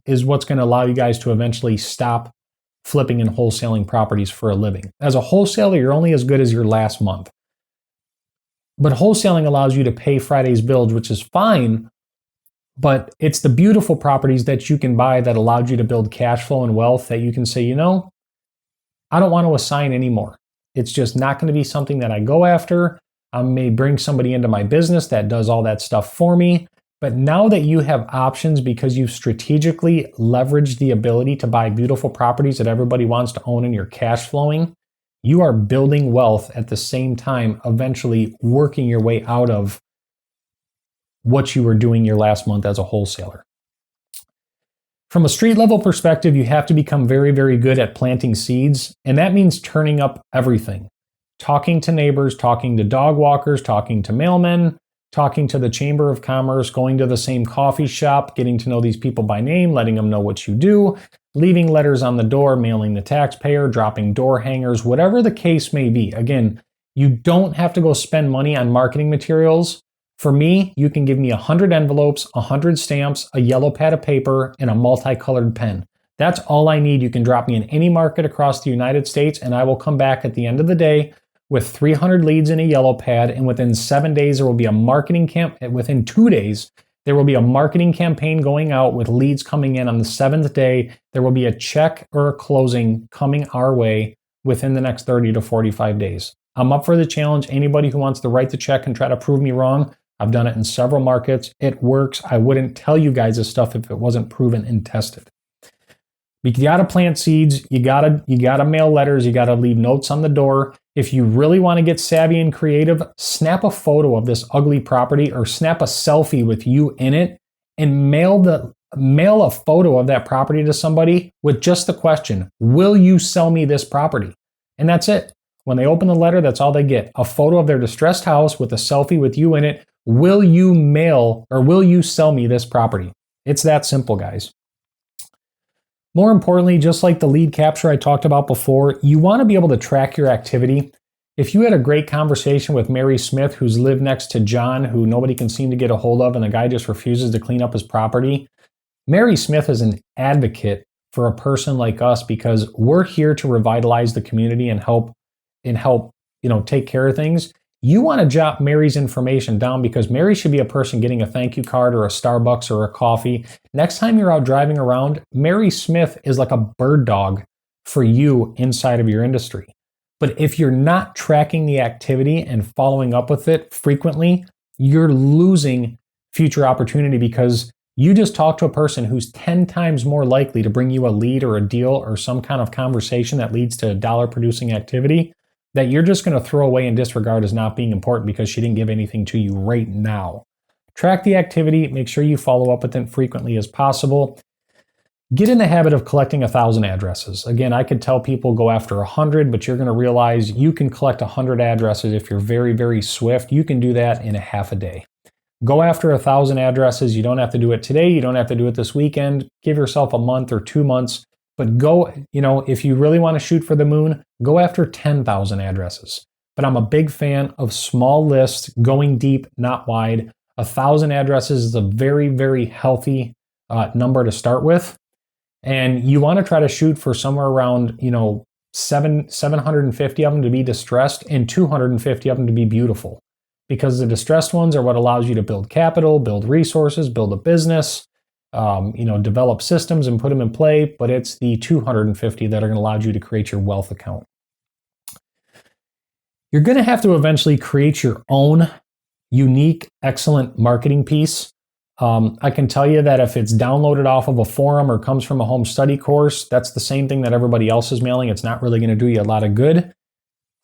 is what's going to allow you guys to eventually stop flipping and wholesaling properties for a living. As a wholesaler, you're only as good as your last month. But wholesaling allows you to pay Friday's bills, which is fine. But it's the beautiful properties that you can buy that allowed you to build cash flow and wealth that you can say, I don't want to assign anymore. It's just not going to be something that I go after. I may bring somebody into my business that does all that stuff for me. But now that you have options because you've strategically leveraged the ability to buy beautiful properties that everybody wants to own and you're cash flowing, you are building wealth at the same time, eventually working your way out of what you were doing your last month as a wholesaler. From a street level perspective, you have to become very, very good at planting seeds. And that means turning up everything. Talking to neighbors, talking to dog walkers, talking to mailmen, talking to the Chamber of Commerce, going to the same coffee shop, getting to know these people by name, letting them know what you do, leaving letters on the door, mailing the taxpayer, dropping door hangers, whatever the case may be. Again, you don't have to go spend money on marketing materials. For me, you can give me 100 envelopes, 100 stamps, a yellow pad of paper, and a multicolored pen. That's all I need. You can drop me in any market across the United States, and I will come back at the end of the day with 300 leads in a yellow pad, and within 7 days, there will be a marketing within 2 days, there will be a marketing campaign going out with leads coming in on the 7th day. There will be a check or a closing coming our way within the next 30 to 45 days. I'm up for the challenge. Anybody who wants to write the check and try to prove me wrong, I've done it in several markets. It works. I wouldn't tell you guys this stuff if it wasn't proven and tested. You gotta plant seeds. You gotta mail letters. You gotta leave notes on the door. If you really want to get savvy and creative, snap a photo of this ugly property or snap a selfie with you in it and mail a photo of that property to somebody with just the question, will you sell me this property? And that's it. When they open the letter, that's all they get. A photo of their distressed house with a selfie with you in it. Will you sell me this property? It's that simple, guys. More importantly, just like the lead capture I talked about before, you want to be able to track your activity. If you had a great conversation with Mary Smith, who's lived next to John, who nobody can seem to get a hold of, and the guy just refuses to clean up his property, Mary Smith is an advocate for a person like us because we're here to revitalize the community and help take care of things. You want to jot Mary's information down because Mary should be a person getting a thank you card or a Starbucks or a coffee. Next time you're out driving around, Mary Smith is like a bird dog for you inside of your industry. But if you're not tracking the activity and following up with it frequently, you're losing future opportunity because you just talked to a person who's 10 times more likely to bring you a lead or a deal or some kind of conversation that leads to dollar producing activity that you're just going to throw away and disregard as not being important because she didn't give anything to you right now. Track the activity, make sure you follow up with it frequently as possible. Get in the habit of collecting 1,000 addresses. Again, I could tell people go after 100, but you're going to realize you can collect 100 addresses if you're very, very swift. You can do that in a half a day. Go after 1,000 addresses. You don't have to do it today. You don't have to do it this weekend. Give yourself a month or 2 months. But go, if you really want to shoot for the moon, go after 10,000 addresses. But I'm a big fan of small lists, going deep, not wide. 1,000 addresses is a very, very healthy number to start with. And you want to try to shoot for somewhere around, 750 of them to be distressed and 250 of them to be beautiful. Because the distressed ones are what allows you to build capital, build resources, build a business, develop systems and put them in play. But it's the 250 that are going to allow you to create your wealth account. You're going to have to eventually create your own unique, excellent marketing piece. I can tell you that if it's downloaded off of a forum or comes from a home study course, that's the same thing that everybody else is mailing. It's not really going to do you a lot of good.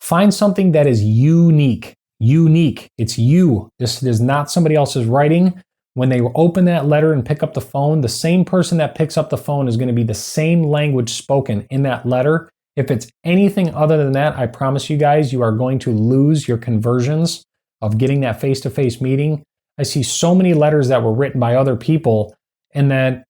Find something that is unique. Unique. It's you. This is not somebody else's writing. When they open that letter and pick up the phone, the same person that picks up the phone is going to be the same language spoken in that letter. If it's anything other than that, I promise you guys, you are going to lose your conversions of getting that face-to-face meeting. I see so many letters that were written by other people, and then,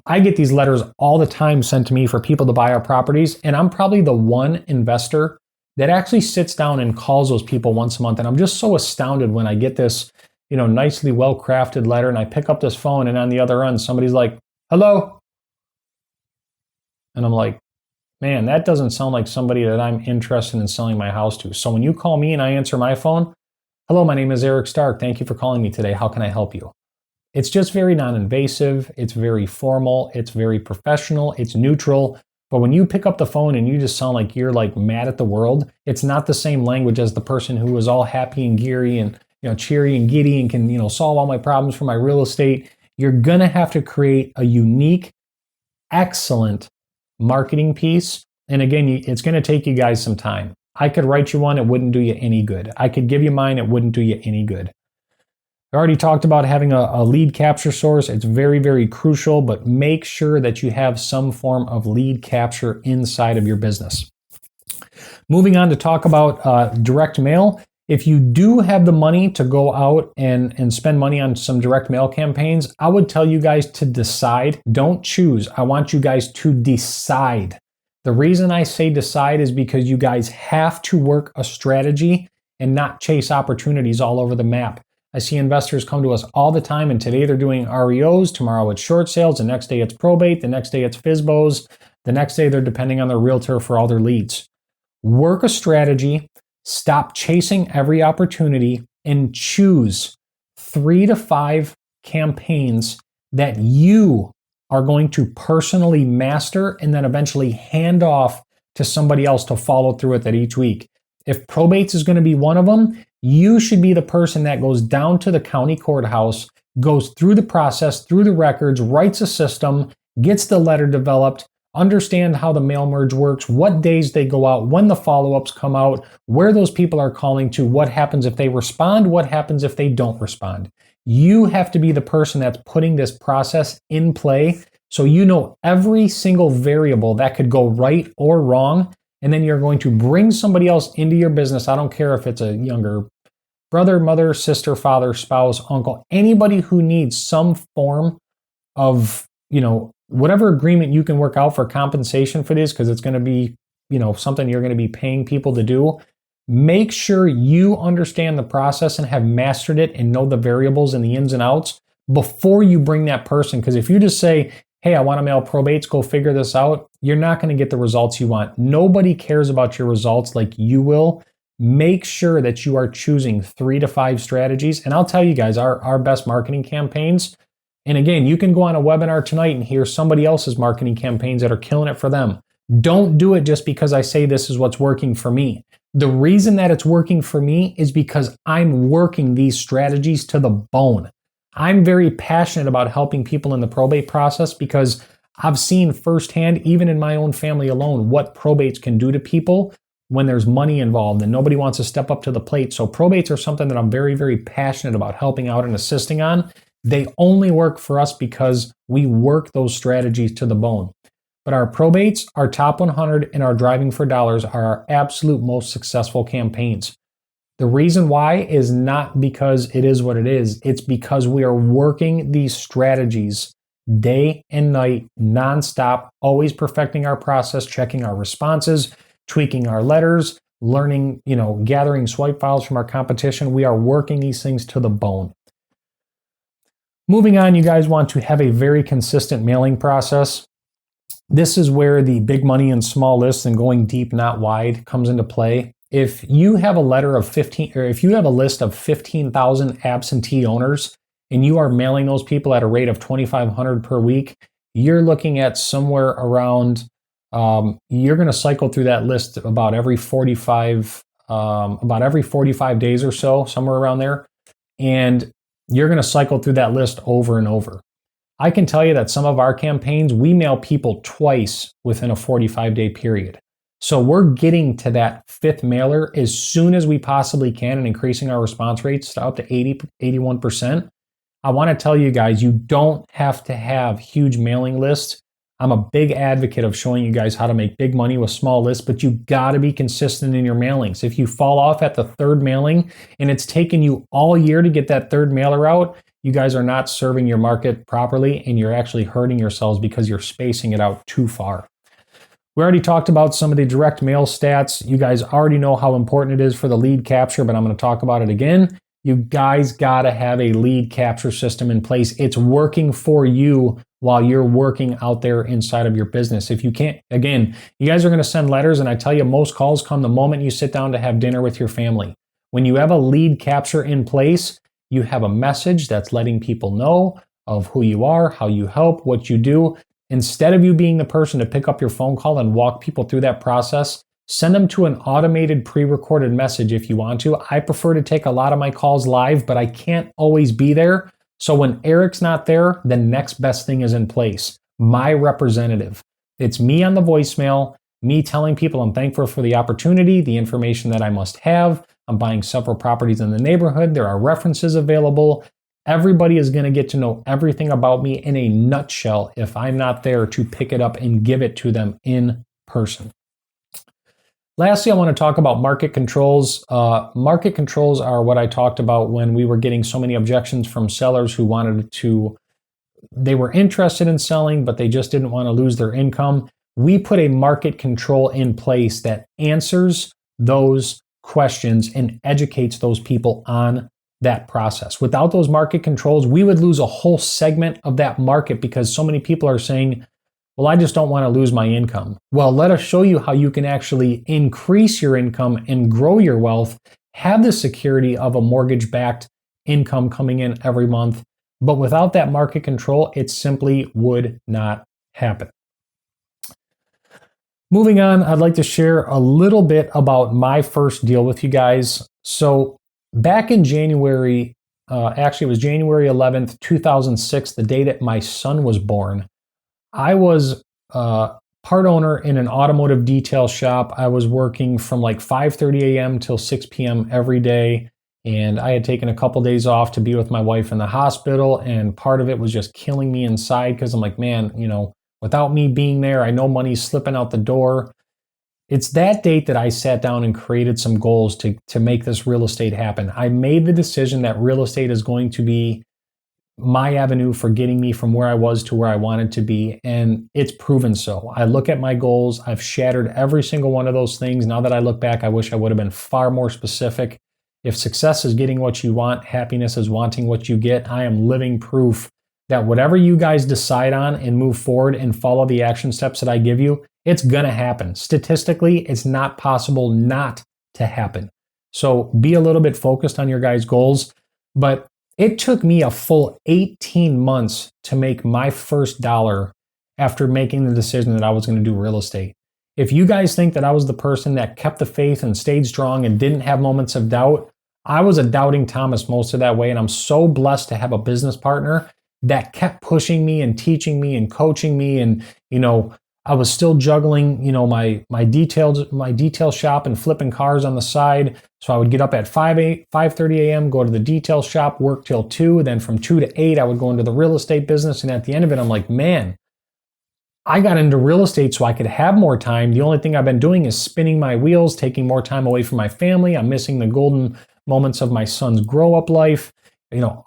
I get these letters all the time sent to me for people to buy our properties, and I'm probably the one investor that actually sits down and calls those people once a month. And I'm just so astounded when I get this, nicely well-crafted letter, and I pick up this phone, and on the other end, somebody's like, "Hello." And I'm like, man, that doesn't sound like somebody that I'm interested in selling my house to. So when you call me and I answer my phone, "Hello, my name is Eric Stark. Thank you for calling me today. How can I help you?" It's just very non-invasive. It's very formal. It's very professional. It's neutral. But when you pick up the phone and you just sound like you're like mad at the world, it's not the same language as the person who was all happy and geary and cheery and giddy and can solve all my problems for my real estate. You're gonna have to create a unique, excellent marketing piece. And again, it's gonna take you guys some time. I could write you one, it wouldn't do you any good. I could give you mine, it wouldn't do you any good. I already talked about having a lead capture source. It's very, very crucial, but make sure that you have some form of lead capture inside of your business. Moving on to talk about direct mail. If you do have the money to go out and spend money on some direct mail campaigns, I would tell you guys to decide. Don't choose. I want you guys to decide. The reason I say decide is because you guys have to work a strategy and not chase opportunities all over the map. I see investors come to us all the time, and today they're doing REOs, tomorrow it's short sales, the next day it's probate, the next day it's FSBOs, the next day they're depending on their realtor for all their leads. Work a strategy, stop chasing every opportunity, and choose 3 to 5 campaigns that you are going to personally master and then eventually hand off to somebody else to follow through with that each week. If probates is going to be one of them, you should be the person that goes down to the county courthouse, goes through the process, through the records, writes a system, gets the letter developed, understand how the mail merge works, what days they go out, when the follow-ups come out, where those people are calling to, what happens if they respond, what happens if they don't respond. You have to be the person that's putting this process in play so you know every single variable that could go right or wrong. And then you're going to bring somebody else into your business. I don't care if it's a younger brother, mother, sister, father, spouse, uncle, anybody who needs some form of, whatever agreement you can work out for compensation for this, because it's going to be, something you're going to be paying people to do. Make sure you understand the process and have mastered it and know the variables and the ins and outs before you bring that person. Because if you just say, "Hey, I want to mail probates, go figure this out," you're not going to get the results you want. Nobody cares about your results like you will. Make sure that you are choosing 3 to 5 strategies. And I'll tell you guys, our best marketing campaigns, and again, you can go on a webinar tonight and hear somebody else's marketing campaigns that are killing it for them. Don't do it just because I say this is what's working for me. The reason that it's working for me is because I'm working these strategies to the bone. I'm very passionate about helping people in the probate process because I've seen firsthand, even in my own family alone, what probates can do to people when there's money involved and nobody wants to step up to the plate. So probates are something that I'm very, very passionate about helping out and assisting on. They only work for us because we work those strategies to the bone. But our probates, our top 100, and our driving for dollars are our absolute most successful campaigns. The reason why is not because it is what it is. It's because we are working these strategies day and night, nonstop, always perfecting our process, checking our responses, tweaking our letters, learning, gathering swipe files from our competition. We are working these things to the bone. Moving on, you guys want to have a very consistent mailing process. this is where the big money and small lists and going deep, not wide comes into play. If you have a if you have a list of 15,000 absentee owners and you are mailing those people at a rate of 2,500 per week, you're looking at somewhere around, you're going to cycle through that list about every 45 days or so, somewhere around there. And you're going to cycle through that list over and over. I can tell you that some of our campaigns, we mail people twice within a 45-day period. So we're getting to that fifth mailer as soon as we possibly can and increasing our response rates to up to 81%. I want to tell you guys, you don't have to have huge mailing lists. I'm a big advocate of showing you guys how to make big money with small lists, but you got to be consistent in your mailings. If you fall off at the third mailing and it's taken you all year to get that third mailer out, you guys are not serving your market properly and you're actually hurting yourselves because you're spacing it out too far. We already talked about some of the direct mail stats. You guys already know how important it is for the lead capture, but I'm going to talk about it again. You guys got to have a lead capture system in place. It's working for you while you're working out there inside of your business. If you can't, again, you guys are going to send letters, and I tell you, most calls come the moment you sit down to have dinner with your family. When you have a lead capture in place, you have a message that's letting people know of who you are, how you help, what you do. Instead of you being the person to pick up your phone call and walk people through that process, send them to an automated pre-recorded message if you want to. I prefer to take a lot of my calls live, but I can't always be there. So when Eric's not there, the next best thing is in place. My representative. It's me on the voicemail, me telling people I'm thankful for the opportunity, the information that I must have. I'm buying several properties in the neighborhood. There are references available. Everybody is going to get to know everything about me in a nutshell if I'm not there to pick it up and give it to them in person. Lastly, I want to talk about market controls. Market controls are what I talked about when we were getting so many objections from sellers who they were interested in selling, but they just didn't want to lose their income. We put a market control in place that answers those questions and educates those people on that process. Without those market controls, we would lose a whole segment of that market because so many people are saying, well, I just don't want to lose my income. Well, let us show you how you can actually increase your income and grow your wealth, have the security of a mortgage-backed income coming in every month. But without that market control, it simply would not happen. Moving on, I'd like to share a little bit about my first deal with you guys. So back in January, actually it was January 11th, 2006, the day that my son was born, I was part owner in an automotive detail shop. I was working from like 5:30 a.m. till 6 p.m. every day. And I had taken a couple days off to be with my wife in the hospital. And part of it was just killing me inside because I'm like, man, without me being there, I know money's slipping out the door. It's that date that I sat down and created some goals to make this real estate happen. I made the decision that real estate is going to be my avenue for getting me from where I was to where I wanted to be, and it's proven so. I look at my goals. I've shattered every single one of those things. Now that I look back, I wish I would have been far more specific. If success is getting what you want, happiness is wanting what you get, I am living proof that whatever you guys decide on and move forward and follow the action steps that I give you, it's gonna happen. Statistically, it's not possible not to happen. So be a little bit focused on your guys' goals, but it took me a full 18 months to make my first dollar after making the decision that I was going to do real estate. If you guys think that I was the person that kept the faith and stayed strong and didn't have moments of doubt, I was a doubting Thomas most of that way. And I'm so blessed to have a business partner that kept pushing me and teaching me and coaching me. And, I was still juggling, my detail shop and flipping cars on the side. So I would get up at 5:30 a.m., go to the detail shop, work till 2. Then from 2 to 8, I would go into the real estate business. And at the end of it, I'm like, man, I got into real estate so I could have more time. The only thing I've been doing is spinning my wheels, taking more time away from my family. I'm missing the golden moments of my son's grow-up life.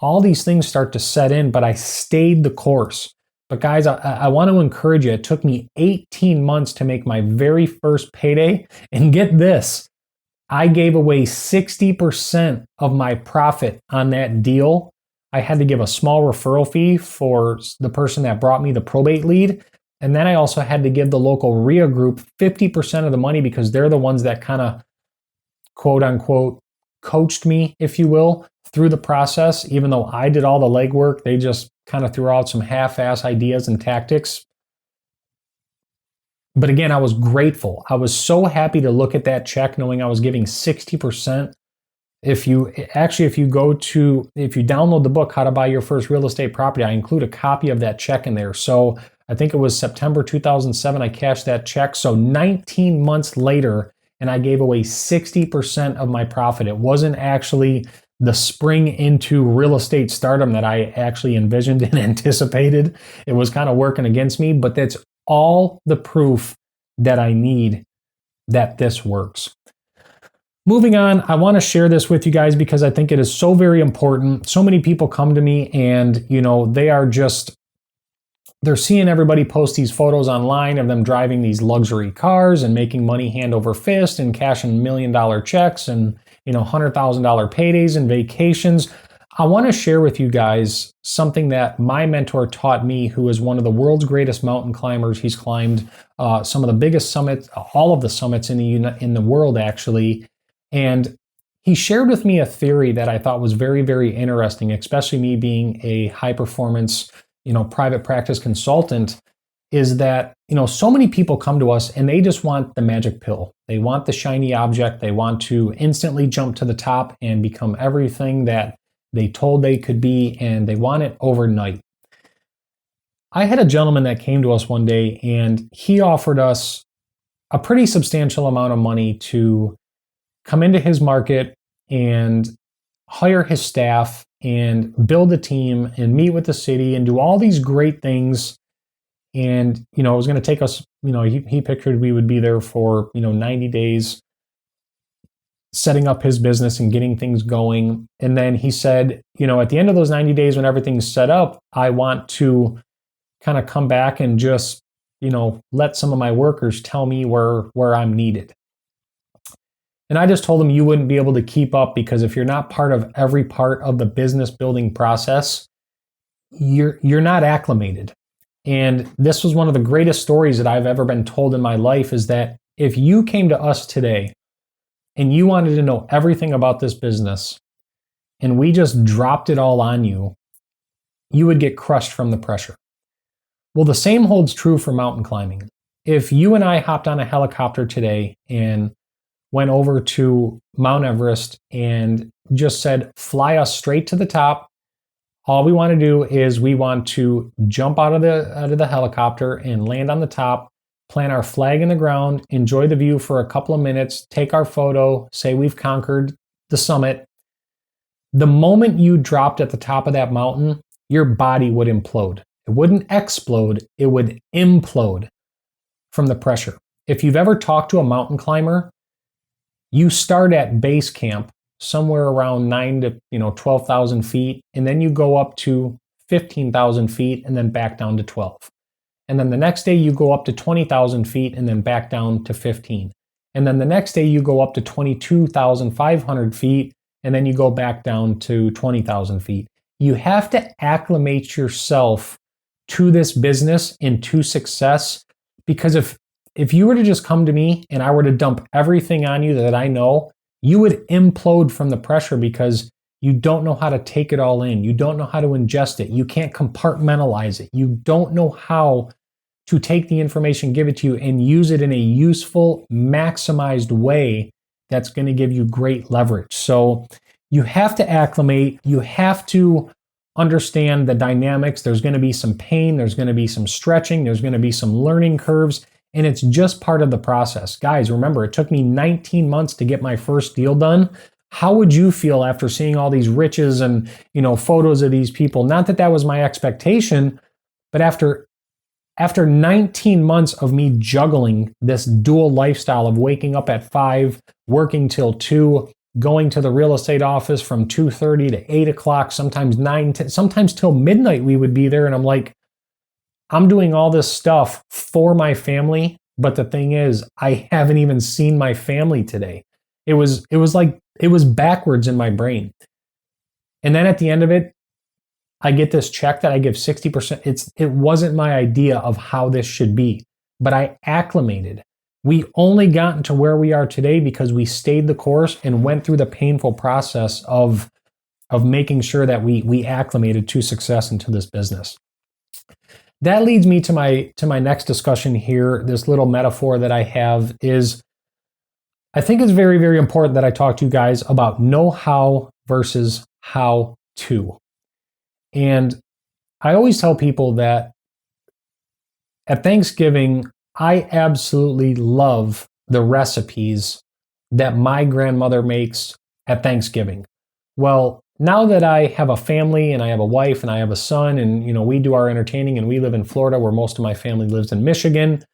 All these things start to set in, but I stayed the course. But guys, I want to encourage you. It took me 18 months to make my very first payday. And get this, I gave away 60% of my profit on that deal. I had to give a small referral fee for the person that brought me the probate lead. And then I also had to give the local RIA group 50% of the money because they're the ones that kind of, quote unquote, coached me, if you will, through the process. Even though I did all the legwork, they just kind of threw out some half-ass ideas and tactics. But again, I was grateful. I was so happy to look at that check knowing I was giving 60%. If you download the book, How to Buy Your First Real Estate Property, I include a copy of that check in there. So I think it was September 2007, I cashed that check. So 19 months later, and I gave away 60% of my profit. It wasn't actually the spring into real estate stardom that I actually envisioned and anticipated. It was kind of working against me, but that's all the proof that I need that this works. Moving on, I want to share this with you guys because I think it is so very important. So many people come to me and, they're seeing everybody post these photos online of them driving these luxury cars and making money hand over fist and cashing $1 million checks and, $100,000 paydays and vacations. I want to share with you guys something that my mentor taught me, who is one of the world's greatest mountain climbers. He's climbed some of the biggest summits, all of the summits in the world, actually. And he shared with me a theory that I thought was very, very interesting, especially me being a high performance, private practice consultant, is that, so many people come to us and they just want the magic pill. They want the shiny object. They want to instantly jump to the top and become everything that they told they could be, and they want it overnight. I had a gentleman that came to us one day and he offered us a pretty substantial amount of money to come into his market and hire his staff and build a team and meet with the city and do all these great things. And, it was going to take us, he pictured we would be there for, 90 days setting up his business and getting things going. And then he said, at the end of those 90 days when everything's set up, I want to kind of come back and just, let some of my workers tell me where I'm needed. And I just told him you wouldn't be able to keep up, because if you're not part of every part of the business building process, you're not acclimated. And this was one of the greatest stories that I've ever been told in my life, is that if you came to us today and you wanted to know everything about this business and we just dropped it all on you, you would get crushed from the pressure. Well, the same holds true for mountain climbing. If you and I hopped on a helicopter today and went over to Mount Everest and just said, fly us straight to the top. All we want to do is we want to jump out of the helicopter and land on the top, plant our flag in the ground, enjoy the view for a couple of minutes, take our photo, say we've conquered the summit. The moment you dropped at the top of that mountain, your body would implode. It wouldn't explode, it would implode from the pressure. If you've ever talked to a mountain climber, you start at base camp somewhere around 9,000 to 12,000 feet, and then you go up to 15,000 feet and then back down to 12. And then the next day you go up to 20,000 feet and then back down to 15. And then the next day you go up to 22,500 feet and then you go back down to 20,000 feet. You have to acclimate yourself to this business and to success, because if you were to just come to me and I were to dump everything on you that I know, you would implode from the pressure, because you don't know how to take it all in. You don't know how to ingest it. You can't compartmentalize it. You don't know how to take the information, give it to you, and use it in a useful, maximized way that's going to give you great leverage. So you have to acclimate. You have to understand the dynamics. There's going to be some pain. There's going to be some stretching. There's going to be some learning curves. And it's just part of the process. Guys, remember, it took me 19 months to get my first deal done. How would you feel after seeing all these riches and, photos of these people? Not that that was my expectation, but after 19 months of me juggling this dual lifestyle of waking up at 5, working till 2, going to the real estate office from 2:30 to 8 o'clock, sometimes 9, sometimes till midnight we would be there. And I'm like, I'm doing all this stuff for my family, but the thing is, I haven't even seen my family today. It was backwards in my brain. And then at the end of it, I get this check that I give 60%. It wasn't my idea of how this should be, but I acclimated. We only gotten to where we are today because we stayed the course and went through the painful process of making sure that we acclimated to success into this business. That leads me to my next discussion here. This little metaphor that I have is, I think it's very, very important that I talk to you guys about know-how versus how-to. And I always tell people that at Thanksgiving, I absolutely love the recipes that my grandmother makes at Thanksgiving. Well, now that I have a family and I have a wife and I have a son and we do our entertaining and we live in Florida where most of my family lives in Michigan,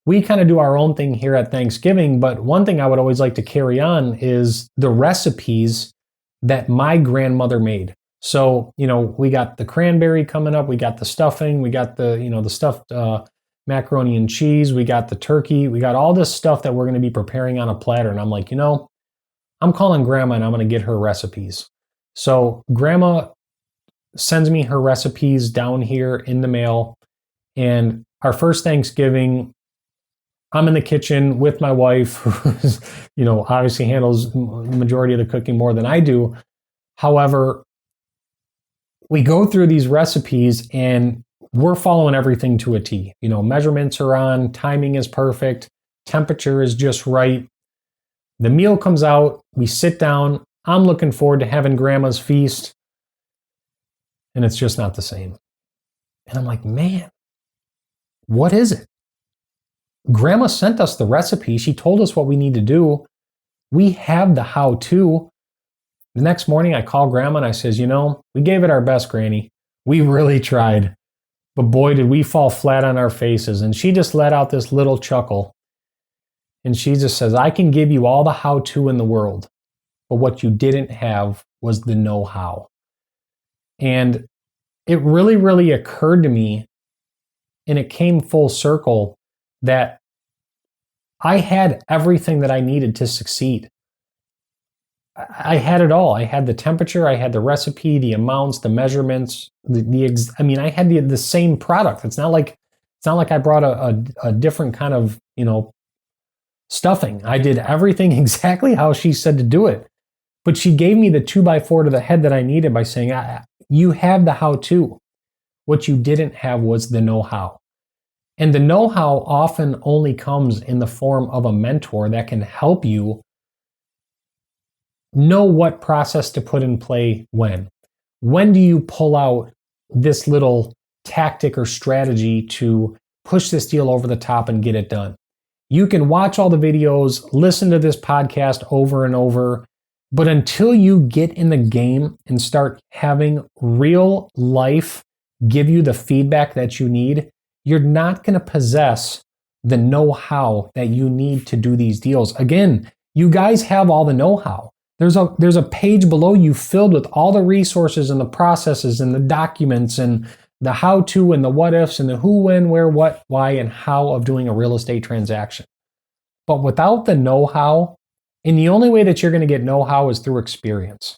we kind of do our own thing here at Thanksgiving. But one thing I would always like to carry on is the recipes that my grandmother made. So, we got the cranberry coming up, we got the stuffing, we got the stuffed macaroni and cheese, we got the turkey, we got all this stuff that we're going to be preparing on a platter. And I'm like, I'm calling Grandma and I'm going to get her recipes. So Grandma sends me her recipes down here in the mail. And our first Thanksgiving, I'm in the kitchen with my wife, who's, obviously handles the majority of the cooking more than I do. However, we go through these recipes and we're following everything to a T. Measurements are on, timing is perfect, temperature is just right. The meal comes out, we sit down. I'm looking forward to having Grandma's feast, and it's just not the same. And I'm like, man, what is it? Grandma sent us the recipe. She told us what we need to do. We have the how-to. The next morning, I call Grandma and I says, we gave it our best, Granny. We really tried. But boy, did we fall flat on our faces. And she just let out this little chuckle. And she just says, I can give you all the how-to in the world, but what you didn't have was the know-how. And it really, really occurred to me, and it came full circle, that I had everything that I needed to succeed. I had it all. I had the temperature, I had the recipe, the amounts, the measurements, I had the same product. It's not like I brought a different kind of, stuffing. I did everything exactly how she said to do it. But she gave me the 2x4 to the head that I needed by saying, you have the how-to. What you didn't have was the know-how. And the know-how often only comes in the form of a mentor that can help you know what process to put in play when. When do you pull out this little tactic or strategy to push this deal over the top and get it done? You can watch all the videos, listen to this podcast over and over, but until you get in the game and start having real life give you the feedback that you need, you're not going to possess the know-how that you need to do these deals. Again, you guys have all the know-how. There's a page below you filled with all the resources and the processes and the documents and the how-to and the what-ifs and the who, when, where, what, why, and how of doing a real estate transaction. But without the know-how, and the only way that you're going to get know-how is through experience.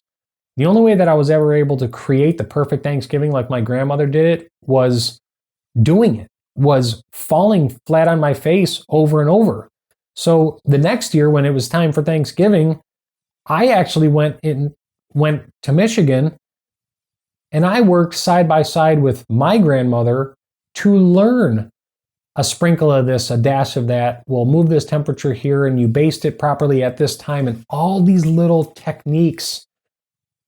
The only way that I was ever able to create the perfect Thanksgiving like my grandmother did it was doing it, was falling flat on my face over and over. So the next year when it was time for Thanksgiving, I actually went to Michigan and I worked side by side with my grandmother to learn a sprinkle of this, a dash of that. We'll move this temperature here and you baste it properly at this time, and all these little techniques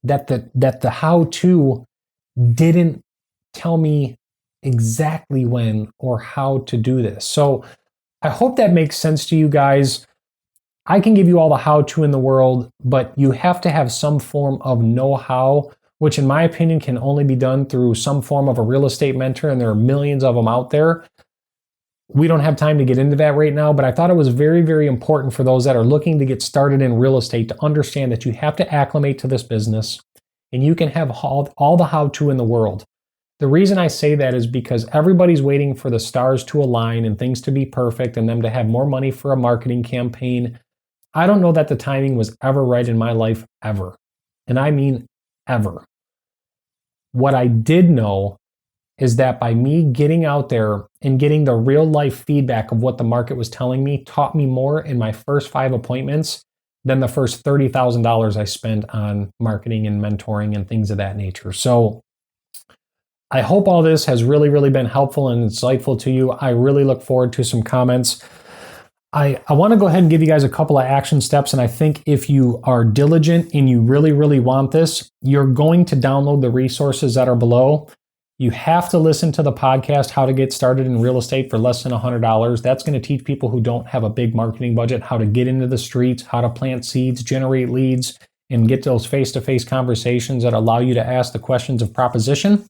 that the how-to didn't tell me exactly when or how to do this. So I hope that makes sense to you guys. I can give you all the how-to in the world, but you have to have some form of know-how, which in my opinion can only be done through some form of a real estate mentor, and there are millions of them out there. We don't have time to get into that right now, but I thought it was very, very important for those that are looking to get started in real estate to understand that you have to acclimate to this business, and you can have all the how-to in the world. The reason I say that is because everybody's waiting for the stars to align and things to be perfect and them to have more money for a marketing campaign. I don't know that the timing was ever right in my life, ever. And I mean ever. What I did know is that by me getting out there and getting the real life feedback of what the market was telling me taught me more in my first 5 appointments than the first $30,000 I spent on marketing and mentoring and things of that nature. So I hope all this has really, really been helpful and insightful to you. I really look forward to some comments. I want to go ahead and give you guys a couple of action steps. And I think if you are diligent and you really, really want this, you're going to download the resources that are below. You have to listen to the podcast, How to Get Started in Real Estate for Less than $100. That's going to teach people who don't have a big marketing budget how to get into the streets, how to plant seeds, generate leads, and get those face-to-face conversations that allow you to ask the questions of proposition.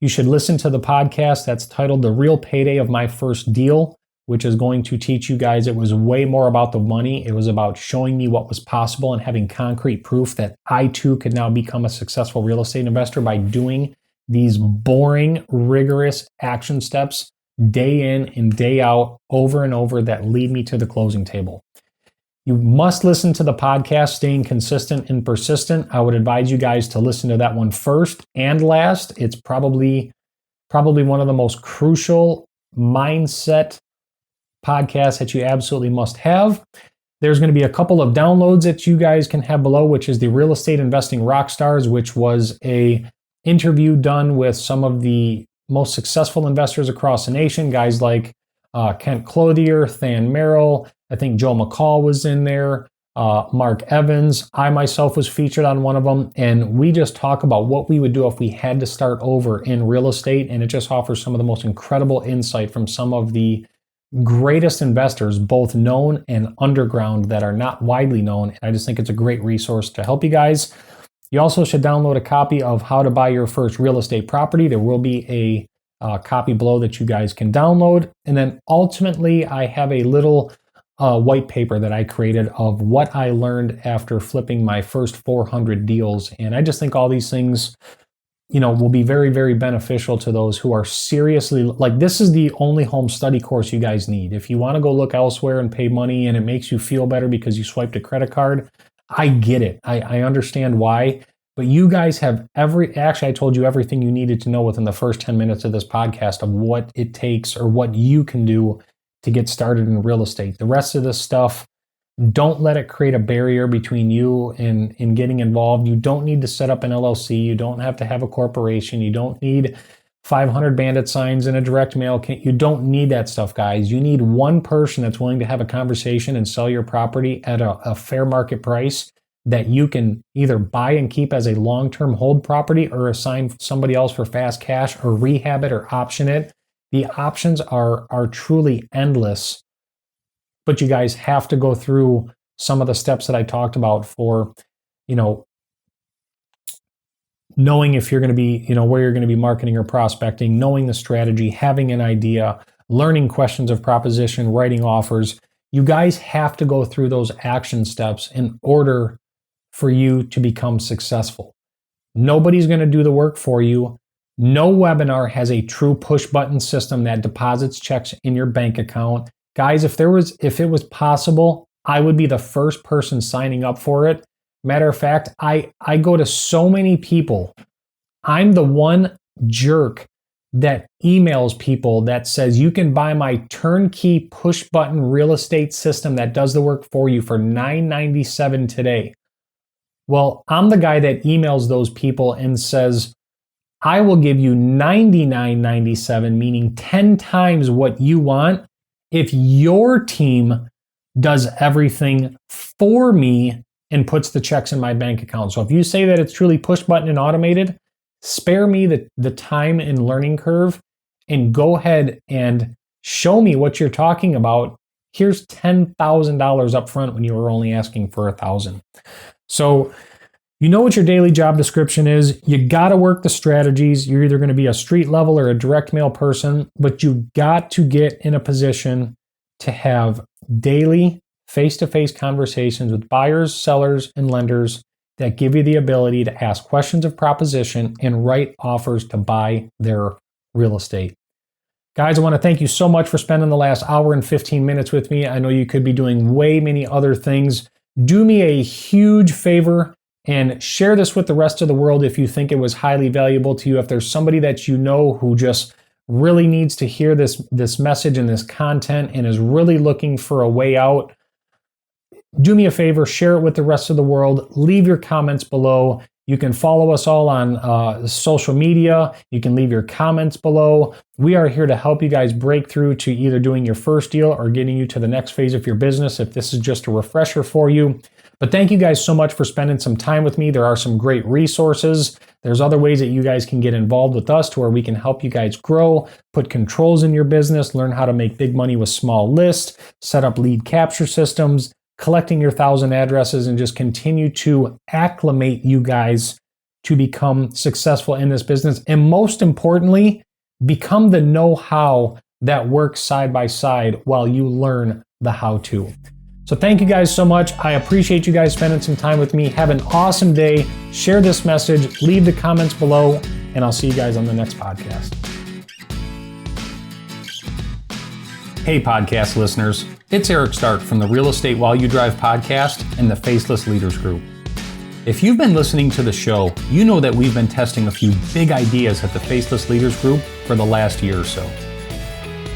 You should listen to the podcast that's titled The Real Payday of My First Deal, which is going to teach you guys it was way more about the money. It was about showing me what was possible and having concrete proof that I too could now become a successful real estate investor by doing these boring, rigorous action steps day in and day out over and over that lead me to the closing table. You must listen to the podcast, Staying Consistent and Persistent. I would advise you guys to listen to that one first and last. It's probably one of the most crucial mindset podcasts that you absolutely must have. There's going to be a couple of downloads that you guys can have below, which is the Real Estate Investing Rockstars, which was a interview done with some of the most successful investors across the nation, guys like Kent Clothier, Than Merrill, I think Joe McCall was in there, Mark Evans. I myself was featured on one of them, and we just talk about what we would do if we had to start over in real estate, and it just offers some of the most incredible insight from some of the greatest investors, both known and underground, that are not widely known. I just think it's a great resource to help you guys. You also should download a copy of How to Buy Your First Real Estate Property. There will be a copy below that you guys can download. And then ultimately, I have a little white paper that I created of what I learned after flipping my first 400 deals. And I just think all these things, will be very, very beneficial to those who are seriously, like, this is the only home study course you guys need. If you want to go look elsewhere and pay money and it makes you feel better because you swiped a credit card, I get it. I understand why. But you guys have actually, I told you everything you needed to know within the first 10 minutes of this podcast of what it takes or what you can do to get started in real estate. The rest of this stuff, don't let it create a barrier between you and getting involved. You don't need to set up an LLC. You don't have to have a corporation. You don't need 500 bandit signs and a direct mail. You don't need that stuff, guys. You need one person that's willing to have a conversation and sell your property at a fair market price that you can either buy and keep as a long-term hold property or assign somebody else for fast cash or rehab it or option it. The options are truly endless. But you guys have to go through some of the steps that I talked about for, knowing if you're going to be, where you're going to be marketing or prospecting, knowing the strategy, having an idea, learning questions of proposition, writing offers. You guys have to go through those action steps in order for you to become successful. Nobody's going to do the work for you. No webinar has a true push button system that deposits checks in your bank account. Guys, if it was possible, I would be the first person signing up for it. Matter of fact, I go to so many people. I'm the one jerk that emails people that says you can buy my turnkey push button real estate system that does the work for you for $9.97 today. Well, I'm the guy that emails those people and says, I will give you $99.97, meaning 10 times what you want, if your team does everything for me and puts the checks in my bank account. So if you say that it's truly push button and automated, spare me the time and learning curve and go ahead and show me what you're talking about. Here's $10,000 up front when you were only asking for $1,000. So you know what your daily job description is. You got to work the strategies. You're either going to be a street level or a direct mail person, but you got to get in a position to have daily face-to-face conversations with buyers, sellers, and lenders that give you the ability to ask questions of proposition and write offers to buy their real estate. Guys, I want to thank you so much for spending the last hour and 15 minutes with me. I know you could be doing way many other things. Do me a huge favor and share this with the rest of the world if you think it was highly valuable to you. If there's somebody that you know who just really needs to hear this message and this content and is really looking for a way out, do me a favor, share it with the rest of the world. Leave your comments below. You can follow us all on social media. You can leave your comments below. We are here to help you guys break through to either doing your first deal or getting you to the next phase of your business if this is just a refresher for you. But thank you guys so much for spending some time with me. There are some great resources. There's other ways that you guys can get involved with us to where we can help you guys grow, put controls in your business, learn how to make big money with small lists, set up lead capture systems, collecting your 1,000 addresses, and just continue to acclimate you guys to become successful in this business. And most importantly, become the know-how that works side by side while you learn the how-to. So thank you guys so much. I appreciate you guys spending some time with me. Have an awesome day. Share this message, leave the comments below, and I'll see you guys on the next podcast. Hey, podcast listeners. It's Eric Stark from the Real Estate While You Drive podcast and the Faceless Leaders Group. If you've been listening to the show, you know that we've been testing a few big ideas at the Faceless Leaders Group for the last year or so.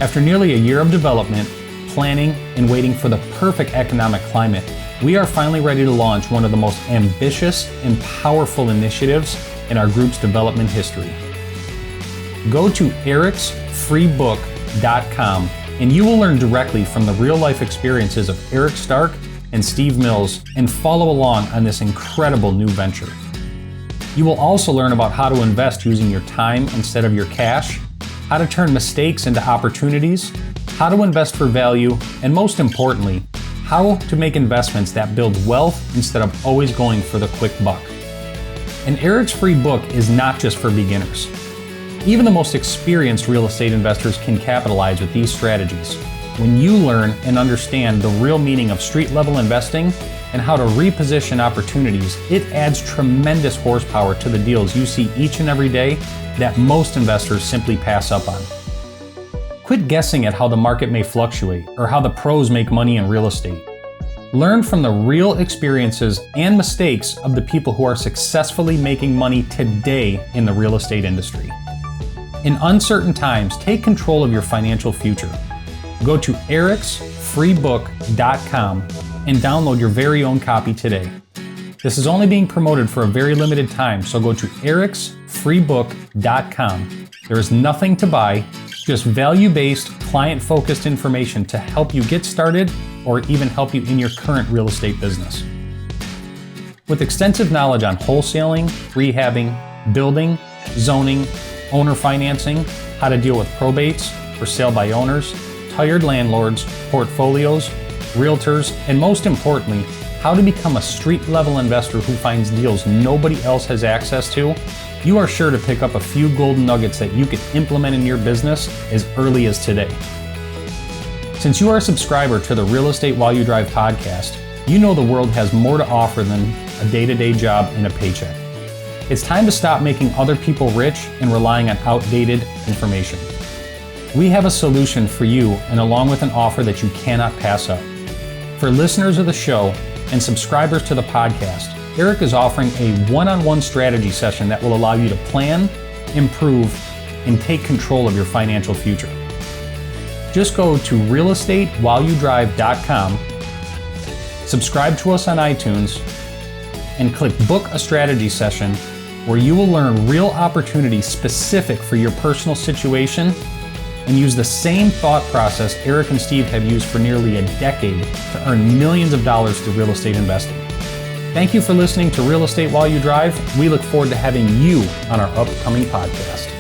After nearly a year of development, planning, and waiting for the perfect economic climate, we are finally ready to launch one of the most ambitious and powerful initiatives in our group's development history. Go to ericsfreebook.com and you will learn directly from the real-life experiences of Eric Stark and Steve Mills and follow along on this incredible new venture. You will also learn about how to invest using your time instead of your cash, how to turn mistakes into opportunities, how to invest for value, and most importantly, how to make investments that build wealth instead of always going for the quick buck. And Eric's free book is not just for beginners. Even the most experienced real estate investors can capitalize with these strategies. When you learn and understand the real meaning of street-level investing and how to reposition opportunities, it adds tremendous horsepower to the deals you see each and every day that most investors simply pass up on. Quit guessing at how the market may fluctuate or how the pros make money in real estate. Learn from the real experiences and mistakes of the people who are successfully making money today in the real estate industry. In uncertain times, take control of your financial future. Go to ericsfreebook.com and download your very own copy today. This is only being promoted for a very limited time, so go to ericsfreebook.com. There is nothing to buy, just value-based, client-focused information to help you get started or even help you in your current real estate business. With extensive knowledge on wholesaling, rehabbing, building, zoning, owner financing, how to deal with probates, for sale by owners, tired landlords, portfolios, realtors, and most importantly, how to become a street-level investor who finds deals nobody else has access to, you are sure to pick up a few golden nuggets that you can implement in your business as early as today. Since you are a subscriber to the Real Estate While You Drive podcast, you know the world has more to offer than a day-to-day job and a paycheck. It's time to stop making other people rich and relying on outdated information. We have a solution for you, and along with an offer that you cannot pass up. For listeners of the show and subscribers to the podcast, Eric is offering a one-on-one strategy session that will allow you to plan, improve, and take control of your financial future. Just go to realestatewhileyouDrive.com, subscribe to us on iTunes, and click Book a Strategy Session, where you will learn real opportunities specific for your personal situation and use the same thought process Eric and Steve have used for nearly a decade to earn millions of dollars through real estate investing. Thank you for listening to Real Estate While You Drive. We look forward to having you on our upcoming podcast.